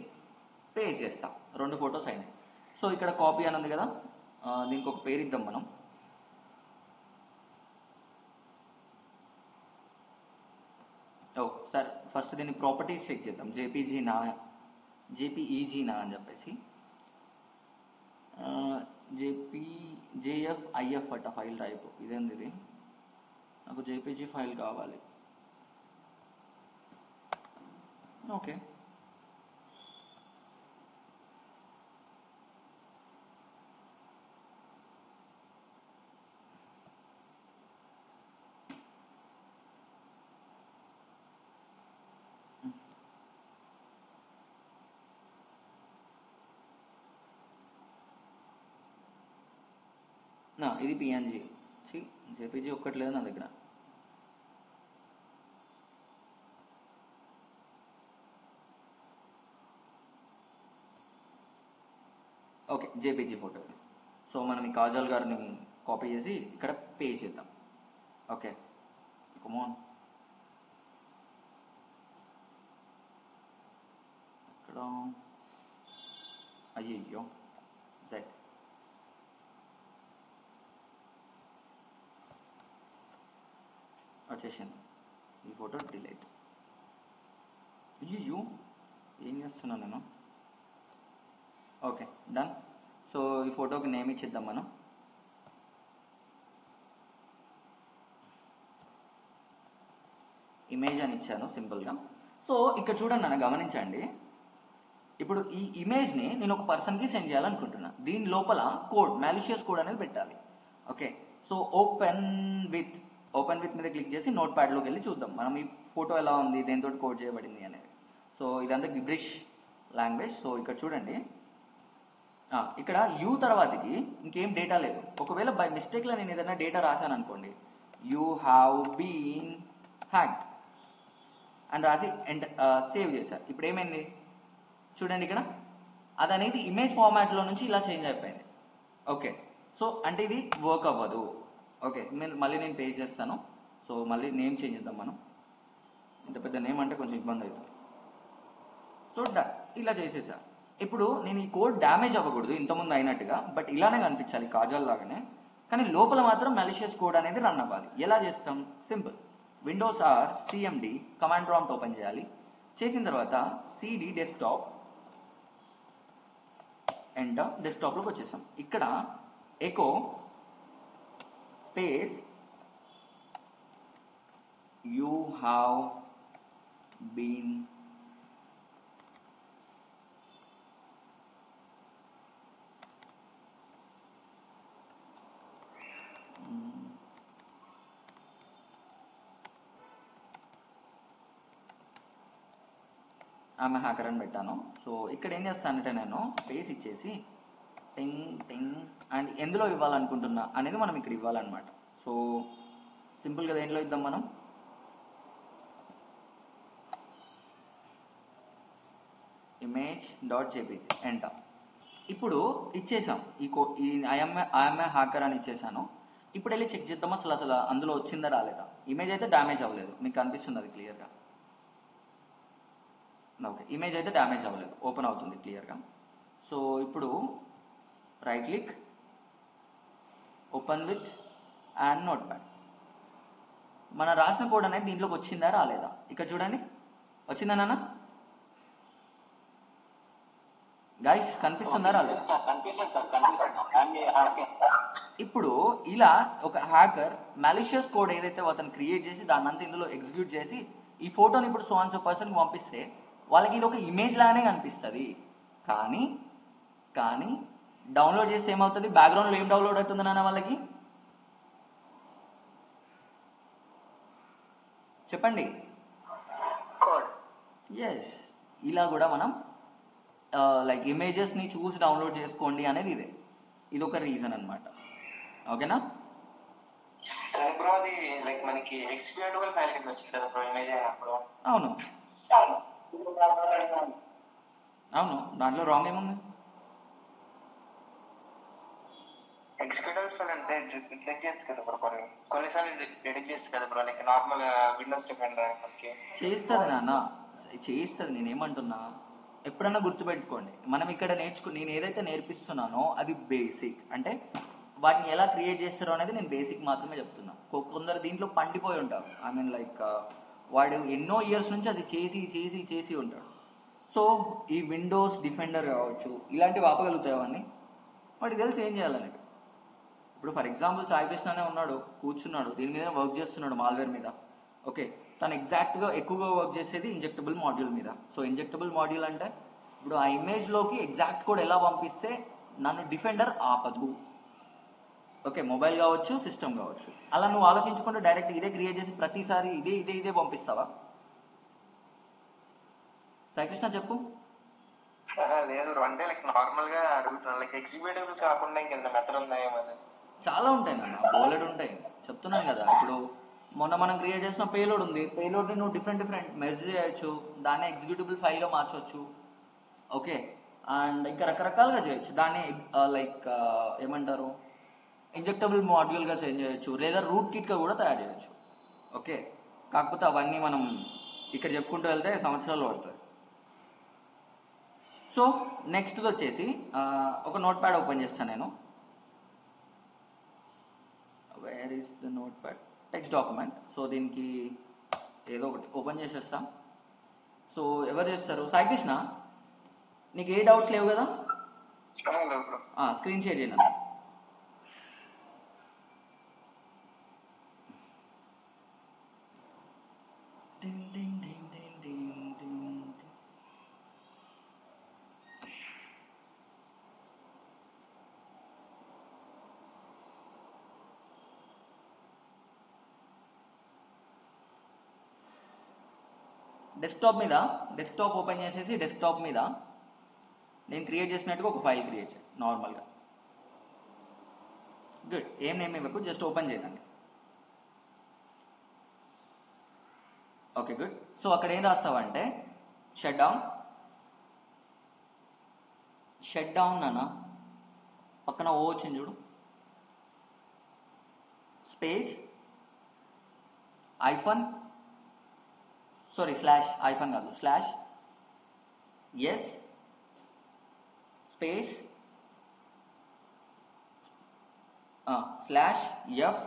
పేస్ట్ చేస్తా. 2 ఫొటోస్ అయినాయి. సో ఇక్కడ కాపీ అని ఉంది కదా, దీనికి ఒక పేరు ఇద్దాం మనం. సార్ ఫస్ట్ దీన్ని ప్రాపర్టీస్ చెక్ చేద్దాం. జేపీఈజీనా అని చెప్పేసి జేఎఫ్ఐఎఫ్ అట్ట ఫైల్ టైప్. ఇదేంది ఇది? నాకు జేపీజీ ఫైల్ కావాలి. ఓకే, ఇది పిఎన్జీ. జేపీజీ ఒక్కటి లేదు నా దగ్గర. Okay, JPG photo. సో మనం ఈ కాజల్ గారిని కాపీ చేసి ఇక్కడ పేస్ట్ చేద్దాం. ఓకే, కమాన్. ఇక్కడ అయ్యో సెట్. వచ్చేసింది. ఈ ఫోటో డిలీట్. అయ్యో ఏం చేస్తున్నాను నేను? Okay, done. సో ఈ ఫోటోకి నేమ్ ఇచ్చిద్దాం మనం. ఇమేజ్ అని ఇచ్చాను సింపుల్గా. సో ఇక్కడ చూడండి నన్ను గమనించండి. ఇప్పుడు ఈ ఇమేజ్ని నేను ఒక పర్సన్కి సెండ్ చేయాలనుకుంటున్నా. దీని లోపల కోడ్, మాలిషియస్ కోడ్ అనేది పెట్టాలి. ఓకే, సో ఓపెన్ విత్ మీద క్లిక్ చేసి నోట్ ప్యాడ్లోకి వెళ్ళి చూద్దాం మనం ఈ ఫోటో ఎలా ఉంది, దేనితో కోడ్ చేయబడింది అనేది. సో ఇదంతా గిబ్రిష్ లాంగ్వేజ్. సో ఇక్కడ చూడండి, ఇక్కడ యూ తర్వాతకి ఇంకేం డేటా లేదు. ఒకవేళ బై మిస్టేక్లో నేను ఏదైనా డేటా రాశాను అనుకోండి, యూ హ్యావ్ బీన్ హ్యాక్డ్ అని రాసి సేవ్ చేశారు. ఇప్పుడు ఏమైంది చూడండి ఇక్కడ, అది అనేది ఇమేజ్ ఫార్మాట్లో నుంచి ఇలా చేంజ్ అయిపోయింది. ఓకే, సో అంటే ఇది వర్క్ అవ్వదు. ఓకే, మళ్ళీ నేను పేస్ట్ చేస్తాను. సో మళ్ళీ నేమ్ చేంజ్ చేద్దాం మనం. ఇంత పెద్ద నేమ్ అంటే కొంచెం ఇబ్బంది అవుతుంది. సో ఇలా చేసేసా. ఇప్పుడు నేను ఈ కోడ్ డ్యామేజ్ అవ్వకూడదు ఇంతకుముందు అయినట్టుగా, బట్ ఇలానే కనిపించాలి కాజల్ లాగానే, కానీ లోపల మాత్రం మాలిషియస్ కోడ్ అనేది రన్ అవ్వాలి. ఎలా చేస్తాం? Simple. Windows R CMD command prompt open చేయాలి. చేసిన తర్వాత సిడి డెస్క్టాప్, ఎంటర్. డెస్క్టాప్లోకి వచ్చేసాం. ఇక్కడ echo space you have been ఆమె హ్యాకర్ అని పెట్టాను. సో ఇక్కడ ఏం చేస్తానంటే నేను స్పేస్ ఇచ్చేసి టింగ్ టింగ్ అండ్ ఎందులో ఇవ్వాలనుకుంటున్నా అనేది మనం ఇక్కడ ఇవ్వాలన్నమాట. సో సింపుల్గా దేంట్లో ఇద్దాం మనం? image.jpg, enter. ఇప్పుడు ఇచ్చేసాం ఈ ఐఎంఏ హ్యాకర్ అని ఇచ్చేసాను. ఇప్పుడు వెళ్ళి చెక్ చేద్దాం అసలు అందులో వచ్చిందా రాలేదా. ఇమేజ్ అయితే డ్యామేజ్ అవ్వలేదు, మీకు కనిపిస్తుంది అది క్లియర్గా. ఓకే, ఇమేజ్ అయితే డ్యామేజ్ అవ్వలేదు, ఓపెన్ అవుతుంది క్లియర్గా. సో ఇప్పుడు right click, open with and note pad. మన రాసిన కోడ్ అనేది దీంట్లోకి వచ్చిందా రాలేదా ఇక్కడ చూడండి. వచ్చిందా నాన్న? గైస్ కనిపిస్తుందా రాలేదా? ఇప్పుడు ఇలా ఒక హ్యాకర్ మాలిషియస్ కోడ్ ఏదైతే అతను క్రియేట్ చేసి దాన్ని అంతా ఇందులో ఎగ్జిక్యూట్ చేసి ఈ ఫోటోని ఇప్పుడు సో అండ్ సో పర్సన్కి పంపిస్తే వాళ్ళకి ఇది ఒక ఇమేజ్ లాగానే కనిపిస్తుంది. కానీ డౌన్లోడ్ చేస్తే ఏమవుతుంది? బ్యాక్గ్రౌండ్లో ఏం డౌన్లోడ్ అవుతుంది నాన్న వాళ్ళకి? చెప్పండి. ఎస్, ఇలా కూడా మనం లైక్ ఇమేజెస్ని చూసి డౌన్లోడ్ చేసుకోండి అనేది ఇది ఒక రీజన్ అనమాట. ఓకేనా? బ్రో అది లైక్ మనకి ఎక్స్క్లూడబుల్ ఫైల్ కింద వచ్చింది కదా బ్రో ఇమేజ్ అయినప్పుడు. అవును, దాంట్లో రాంగ్ ఏముంది? ఎక్స్క్లూడబుల్ ఫైల్ అంటే డిలీట్ చేస్తుంది కదా బ్రో, కొన్నిసార్లు డిలీట్ చేస్తుంది కదా బ్రో, లైక్ నార్మల్ విండోస్ డిపెండర్ మనకి చేస్తుంది నాన్న, చేస్తుంది. నేనేమంటున్నా, ఎప్పుడన్నా గుర్తుపెట్టుకోండి, మనం ఇక్కడ నేను ఏదైతే నేర్పిస్తున్నానో అది బేసిక్. అంటే వాటిని ఎలా క్రియేట్ చేస్తారో అనేది నేను బేసిక్ మాత్రమే చెప్తున్నా. కొందరు దీంట్లో పండిపోయి ఉంటారు. ఐ మీన్ లైక్ వాడు ఎన్నో ఇయర్స్ నుంచి అది చేసి ఉంటాడు. సో ఈ విండోస్ డిఫెండర్ కావచ్చు, ఇలాంటివి ఆపగలుగుతాయి అవన్నీ. వాడికి తెలిసి ఏం చేయాలని. ఇప్పుడు ఫర్ ఎగ్జాంపుల్ సాయి కృష్ణ అనే ఉన్నాడు, కూర్చున్నాడు, దీని మీద వర్క్ చేస్తున్నాడు మాల్వేర్ మీద. ఓకే, తను ఎగ్జాక్ట్గా ఎక్కువగా వర్క్ చేసేది ఇంజెక్టబుల్ మాడ్యూల్ మీద. సో ఇంజెక్టబుల్ మాడ్యూల్ అంటే ఇప్పుడు ఆ ఇమేజ్లోకి ఎగ్జాక్ట్ కోడ్ ఎలా పంపిస్తే నన్ను డిఫెండర్ ఆపదు. ఓకే, మొబైల్ కావచ్చు, సిస్టమ్ కావచ్చు. అలా నువ్వు ఆలోచించుకుంటే డైరెక్ట్ ఇదే క్రియేట్ చేసి ప్రతిసారి ఇదే పంపిస్తావా? సాయికృష్ణ చెప్పు. లేదు అంటే లైక్ నార్మల్ గా అడుగుతున్నాను, లైక్ ఎగ్జిక్యూటివ్ కాకుండా ఇంకెంత మెథడ్ ఉన్నాయేమో. చాలా ఉంటాయి నాన్న, బోలెడ్ ఉంటాయి. చెప్తున్నాను కదా, ఇప్పుడు మొన్న మనం క్రియేట్ చేసిన పేలోడ్ ఉంది. పేలోడ్ని నువ్వు డిఫరెంట్ మెర్జ్ చేయొచ్చు, దాన్ని ఎగ్జిక్యూటిబుల్ ఫైల్గా మార్చవచ్చు. ఓకే, అండ్ ఇంకా రకరకాలుగా చేయొచ్చు. దాన్ని లైక్ ఏమంటారు, ఇంజెక్టబుల్ మాడ్యూల్గా చేంజ్ చేయొచ్చు, లేదా రూట్ కిట్గా కూడా తయారు చేయొచ్చు. ఓకే, కాకపోతే అవన్నీ మనం ఇక్కడ చెప్పుకుంటూ వెళ్తే సంవత్సరాలు పడుతుంది. సో నెక్స్ట్ది వచ్చేసి ఒక నోట్ ప్యాడ్ ఓపెన్ చేస్తాను నేను. Where is the note pad? Text document. So దీనికి ఏదో ఒకటి ఓపెన్ చేసేస్తాం. సో ఎవరు చేస్తారు? సాయికృష్ణ, నీకు ఏ డౌట్స్ లేవు కదా? స్క్రీన్ షేర్ చేయండి. డెస్క్టాప్ ఓపెన్ చేసేసి డెస్క్టాప్ మీద నేను క్రియేట్ చేసినట్టుగా ఒక ఫైల్ క్రియేట్ చేయండి నార్మల్గా. గుడ్, ఏం నేమ్ ఇవ్వకు, జస్ట్ ఓపెన్ చేయండి. Okay good. సో అక్కడ ఏం రాస్తావంటే షట్ డౌన్ అన్న పక్కన ఓ వచ్చింది చూడు, space slash S space slash F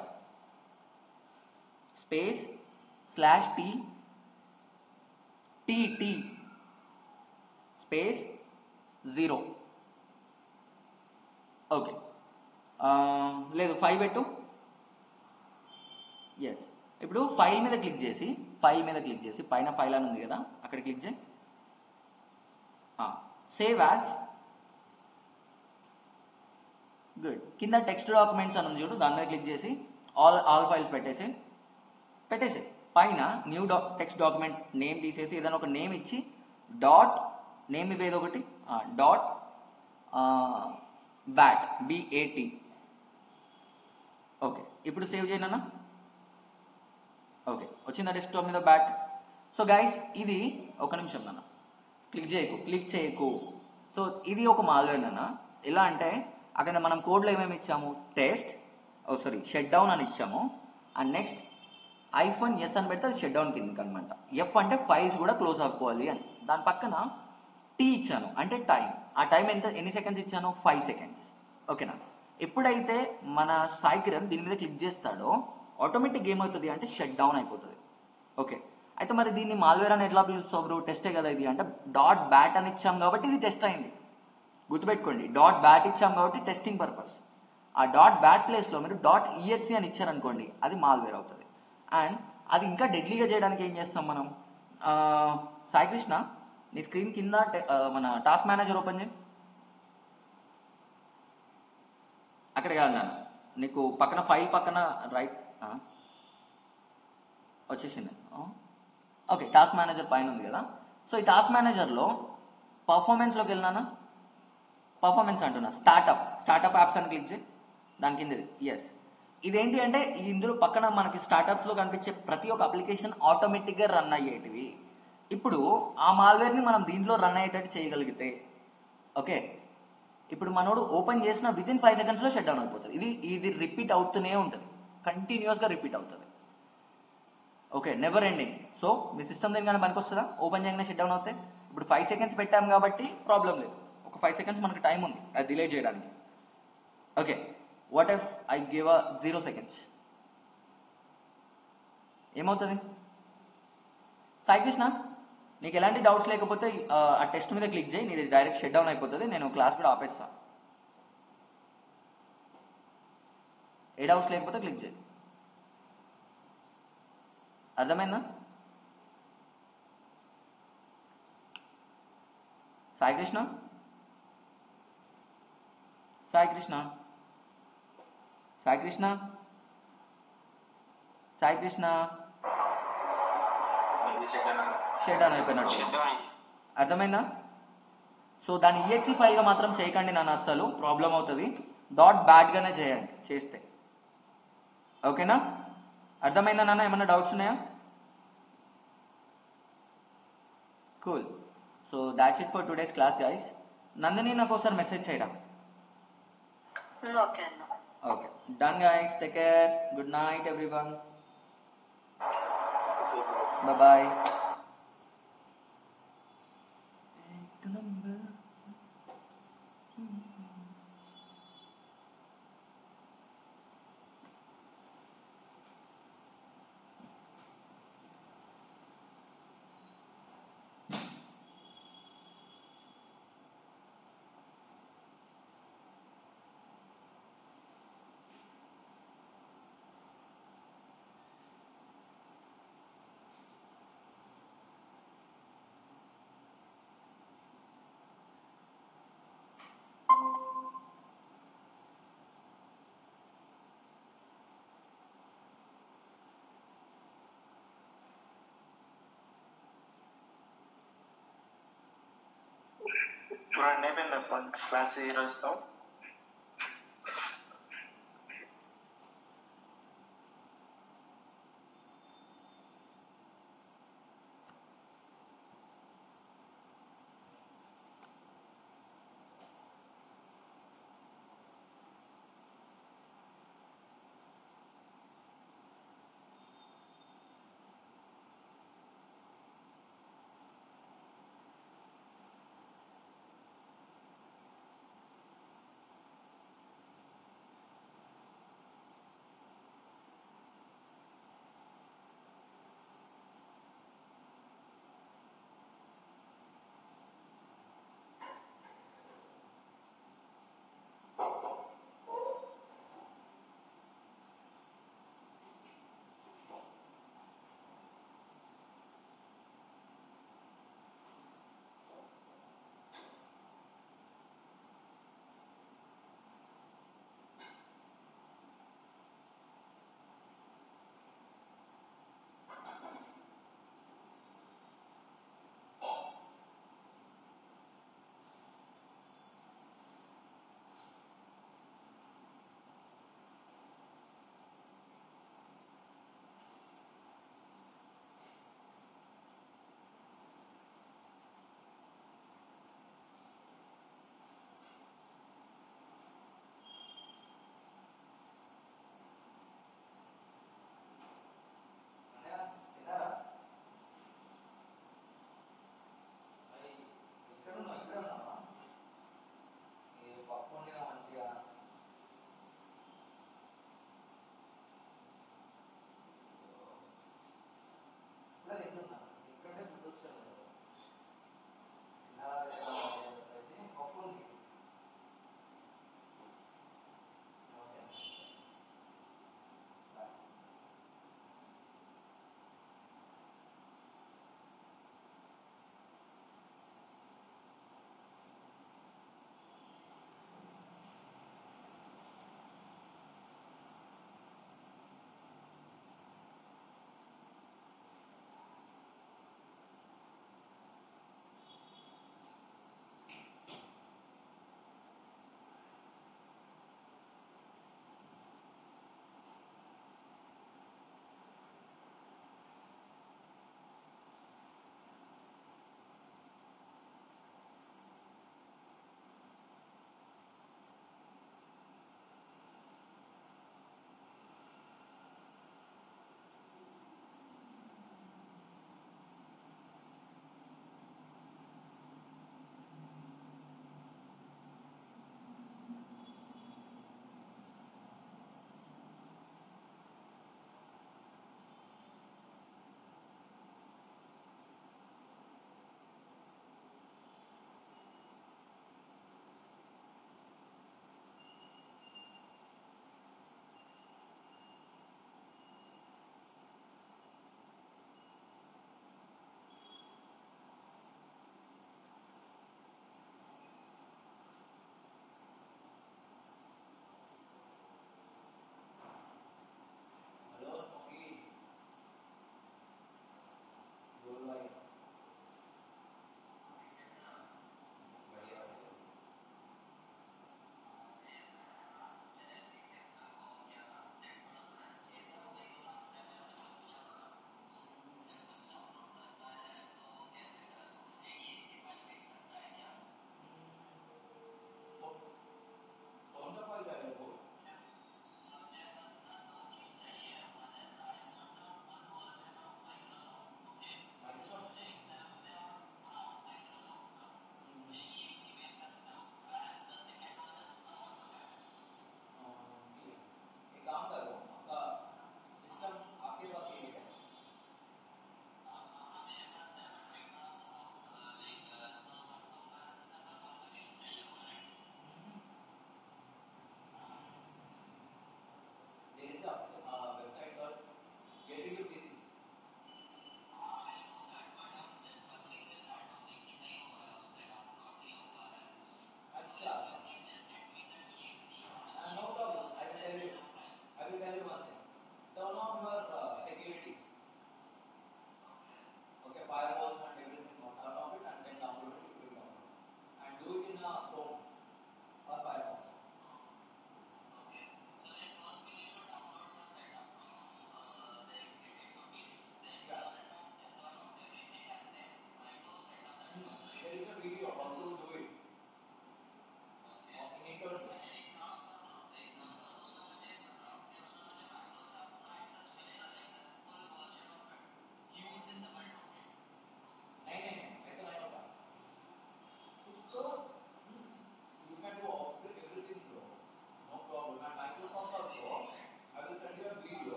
space slash T T T space 0. Okay, లేదు 5 పెట్టు. ఎస్, ఇప్పుడు ఫైల్ మీద క్లిక్ చేసి పైన ఫైల్ అని ఉంది కదా, అక్కడ క్లిక్ చేయి. Save as. గుడ్. కింద టెక్స్ట్ డాక్యుమెంట్స్ అని ఉంది చూడు, దాని మీద క్లిక్ చేసి ఆల్ ఫైల్స్ పెట్టేసి పైన న్యూ టెక్స్ట్ డాక్యుమెంట్ నేమ్ తీసేసి ఏదైనా ఒక నేమ్ ఇచ్చి డాట్ నేమ్ ఇవేది ఒకటి డాట్ బ్యాట్ BAT. ఓకే, ఇప్పుడు సేవ్ చేయనా? ఓకే, వచ్చిందా డెస్క్టాప్ మీద బ్యాట్? సో గైస్, ఇది ఒక నిమిషం నాన్న, క్లిక్ చేయకు. సో ఇది ఒక మాల్వేర్ నాన్న. ఎలా అంటే అక్కడ మనం కోడ్లో ఏమేమి ఇచ్చాము, టెస్ట్ షట్ డౌన్ అని ఇచ్చాము. అండ్ నెక్స్ట్ -S అని పెడితే అది షట్ డౌన్ కిందకి అనమాట. F అంటే ఫైల్స్ కూడా క్లోజ్ అవ్వాలి అని. దాని పక్కన T ఇచ్చాను అంటే టైం. ఆ టైం ఎన్ని సెకండ్స్ ఇచ్చాను? 5 సెకండ్స్. ఓకేనా? ఎప్పుడైతే మన సాయి కిరణ్ దీని మీద క్లిక్ చేస్తాడో ఆటోమేటిక్ ఏమవుతుంది అంటే షట్ డౌన్ అయిపోతుంది. ఓకే, అయితే మరి దీన్ని మాల్వేర్ అని ఎట్లా పిలుస్తావు బ్రో? టెస్టే కదా ఇది అంటే డాట్ బ్యాట్ అని ఇచ్చాం కాబట్టి ఇది టెస్ట్ అయింది. గుర్తుపెట్టుకోండి, డాట్ బ్యాట్ ఇచ్చాం కాబట్టి టెస్టింగ్ పర్పస్. ఆ డాట్ బ్యాట్ ప్లేస్లో మీరు .exe అని ఇచ్చారనుకోండి, అది మాల్వేర్ అవుతుంది. అండ్ అది ఇంకా డెడ్లీగా చేయడానికి ఏం చేస్తాం మనం? సాయి కృష్ణ, నీ స్క్రీన్ కింద మన టాస్క్ మేనేజర్ ఓపెన్ చేయి. అక్కడ కాదు నాన్న, నీకు పక్కన ఫైల్ పక్కన రైట్ వచ్చేసింది. ఓకే, టాస్క్ మేనేజర్ పైన ఉంది కదా. సో ఈ టాస్క్ మేనేజర్లో పర్ఫార్మెన్స్లోకి వెళ్ళినా, పర్ఫార్మెన్స్ అంటున్నా, స్టార్టప్ యాప్స్ అని క్లిక్ చేయి. దాని కింద ఎస్. ఇదేంటి అంటే ఇందులో పక్కన మనకి స్టార్టప్స్లో కనిపించే ప్రతి ఒక్క అప్లికేషన్ ఆటోమేటిక్గా రన్ అయ్యేటివి. ఇప్పుడు ఆ మాల్వేర్ని మనం దీంట్లో రన్ అయ్యేటట్టు చేయగలిగితే, ఓకే, ఇప్పుడు మనోడు ఓపెన్ చేసిన వితిన్ 5 సెకండ్స్లో షట్ డౌన్ అయిపోతుంది. ఇది రిపీట్ అవుతూనే ఉంటుంది, కంటిన్యూస్గా రిపీట్ అవుతుంది. Okay, never ending. సో మీ సిస్టమ్ దేనికైనా పనికి వస్తుందా? ఓపెన్ చేయగానే షట్ డౌన్ అవుతాయి. ఇప్పుడు 5 సెకండ్స్ పెట్టాం కాబట్టి ప్రాబ్లం లేదు. ఒక 5 సెకండ్స్ మనకు టైం ఉంది అది డిలే చేయడానికి. Okay, what if I give 0 seconds? ఏమవుతుంది? సాయి కృష్ణ, నీకు ఎలాంటి డౌట్స్ లేకపోతే ఆ టెస్ట్ మీద క్లిక్ చేయి, నీది డైరెక్ట్ షట్ డౌన్ అయిపోతుంది. నేను క్లాస్ కూడా ఆపేస్తా. ఏ డౌట్స్ లేకపోతే క్లిక్ చేయి. అర్థమైందా? సాయి కృష్ణ, సాయి కృష్ణ, సాయి కృష్ణ, సాయి కృష్ణ, షట్ డౌన్ అయిపోయినట్టు. అర్థమైందా? సో దాన్ని EXE ఫైల్గా మాత్రం చేయకండి నాన్న, అస్సలు ప్రాబ్లం అవుతుంది. .bat చేయండి చేస్తే. ఓకేనా? అర్థమైందా నాన్న? ఏమన్నా డౌట్స్ ఉన్నాయా? Cool. So that's it for today's class guys. Nandini, నాకు ఒకసారి మెసేజ్ చేయరా? ఓకే అన్న. Okay, done guys. Take care. Good night everyone. Bye. చూడండి, అయిపోయింది క్లాస్ ఈ రోజుతో.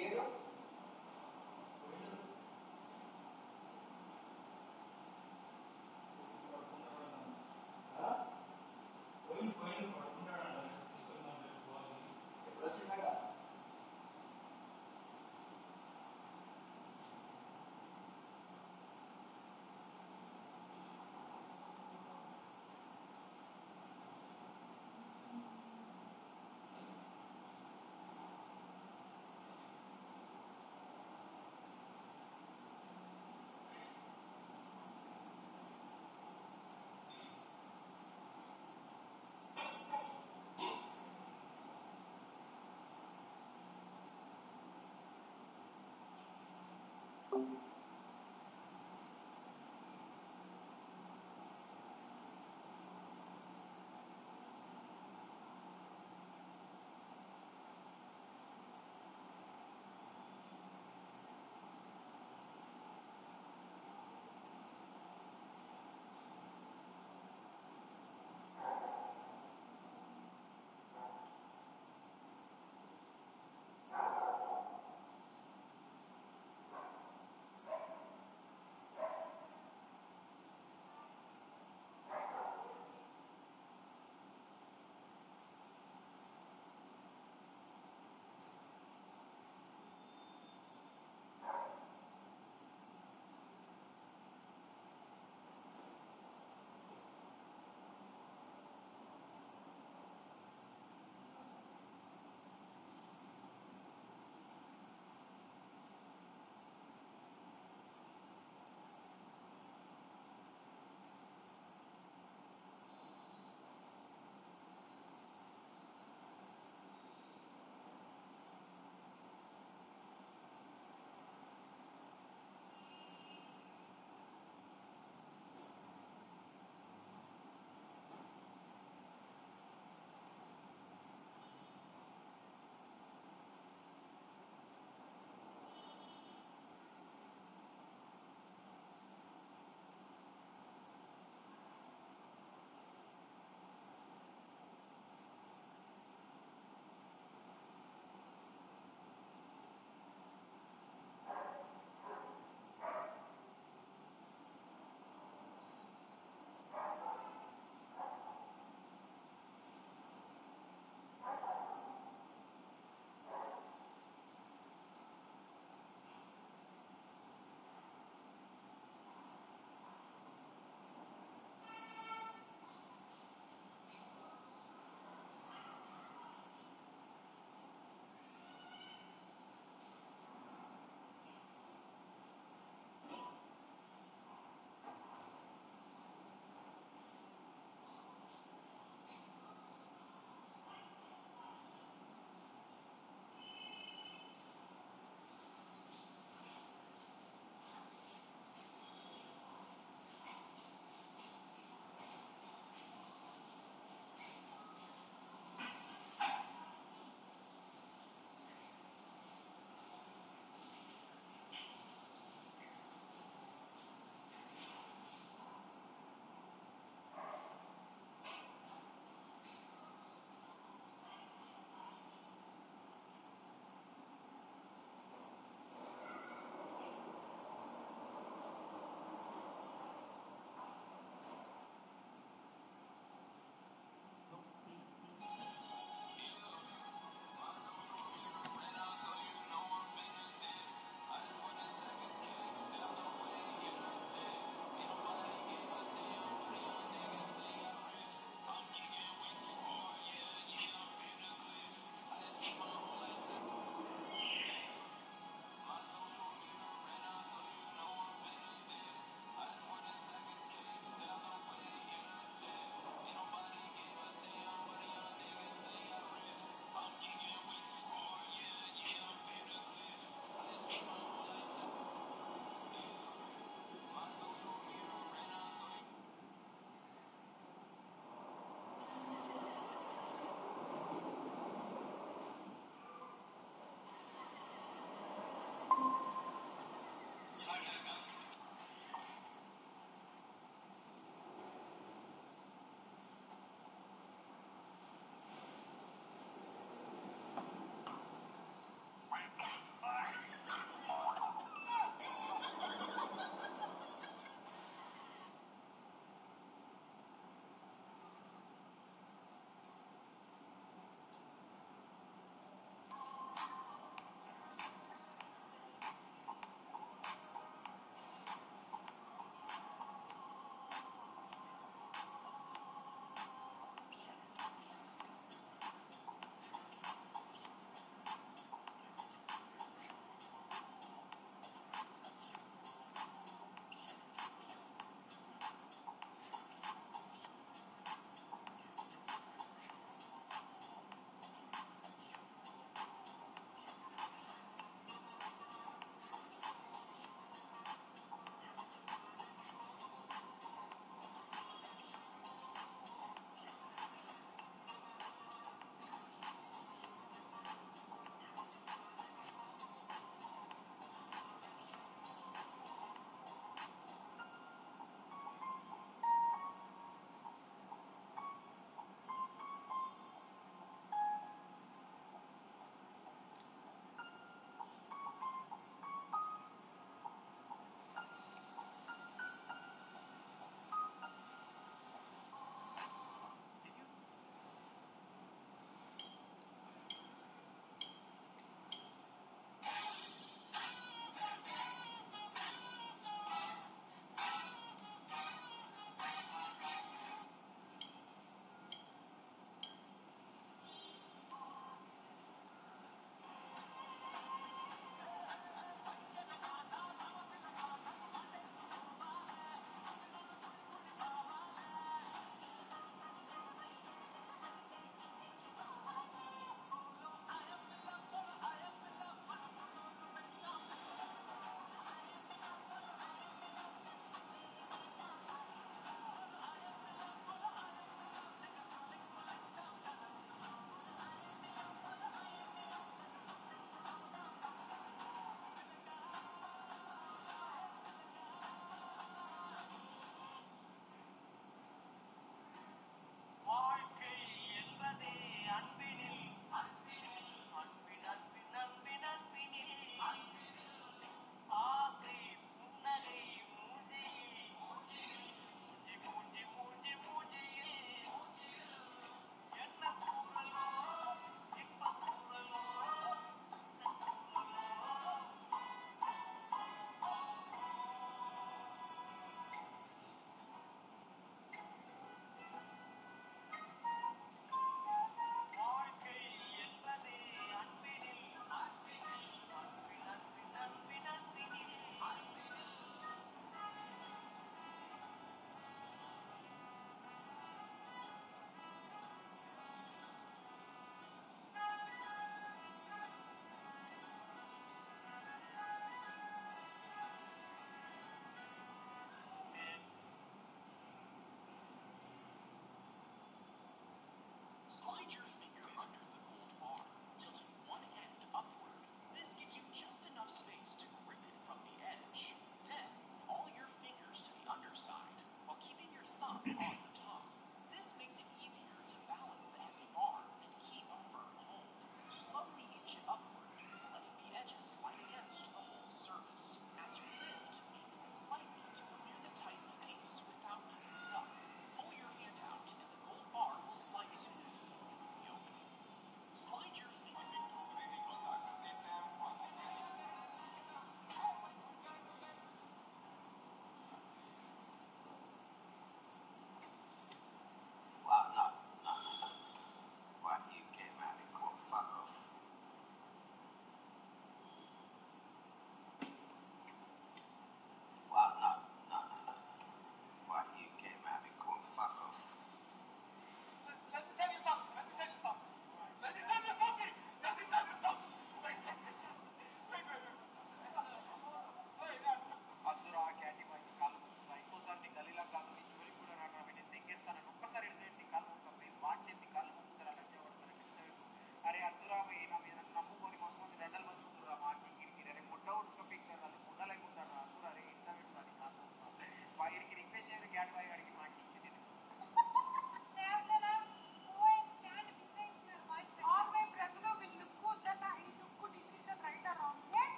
ఏడు వచ్చిందట.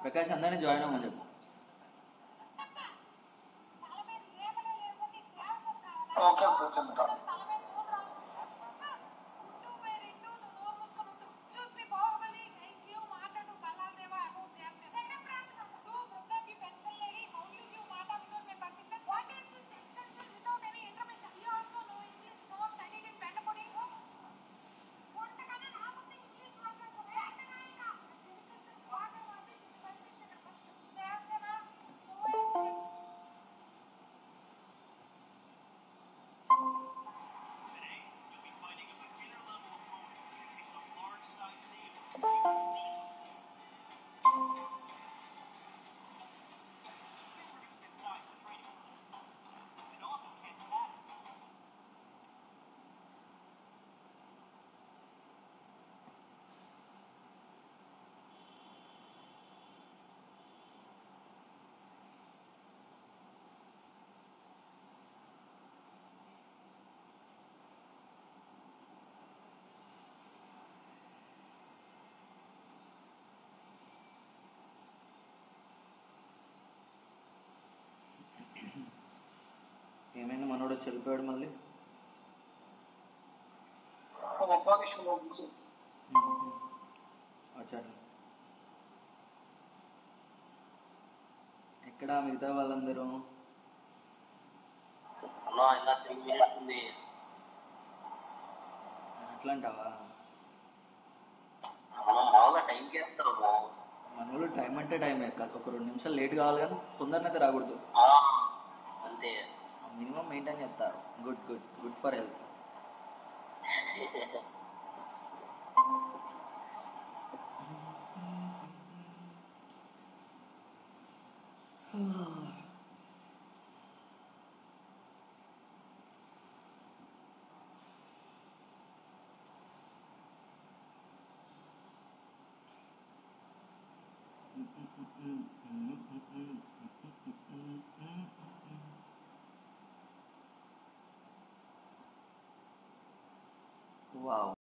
ప్రకాష్ అందరినీ జాయిన్ అవ్వమని చెప్పు. ఓకే బ్రో చెప్తా. ఏమైంది మనోడు వచ్చి వెళ్ళిపోయాడు మళ్ళీ. వచ్చాడు. ఎక్కడ మిగతా వాళ్ళందరూ? ఇంకా 3 minutes ఉంది. అట్లా అంటావా? మామూలుగా టైంకి వేస్తాము. మన వాళ్ళు టైం అంటే టైం ఎక్కాలి. ఒక 2 నిమిషాలు లేట్ కావాలి కానీ తొందరనైతే రాకూడదు. అంతే, మినిమం మెయింటైన్ చేస్తారు. Good good good for health. Wow.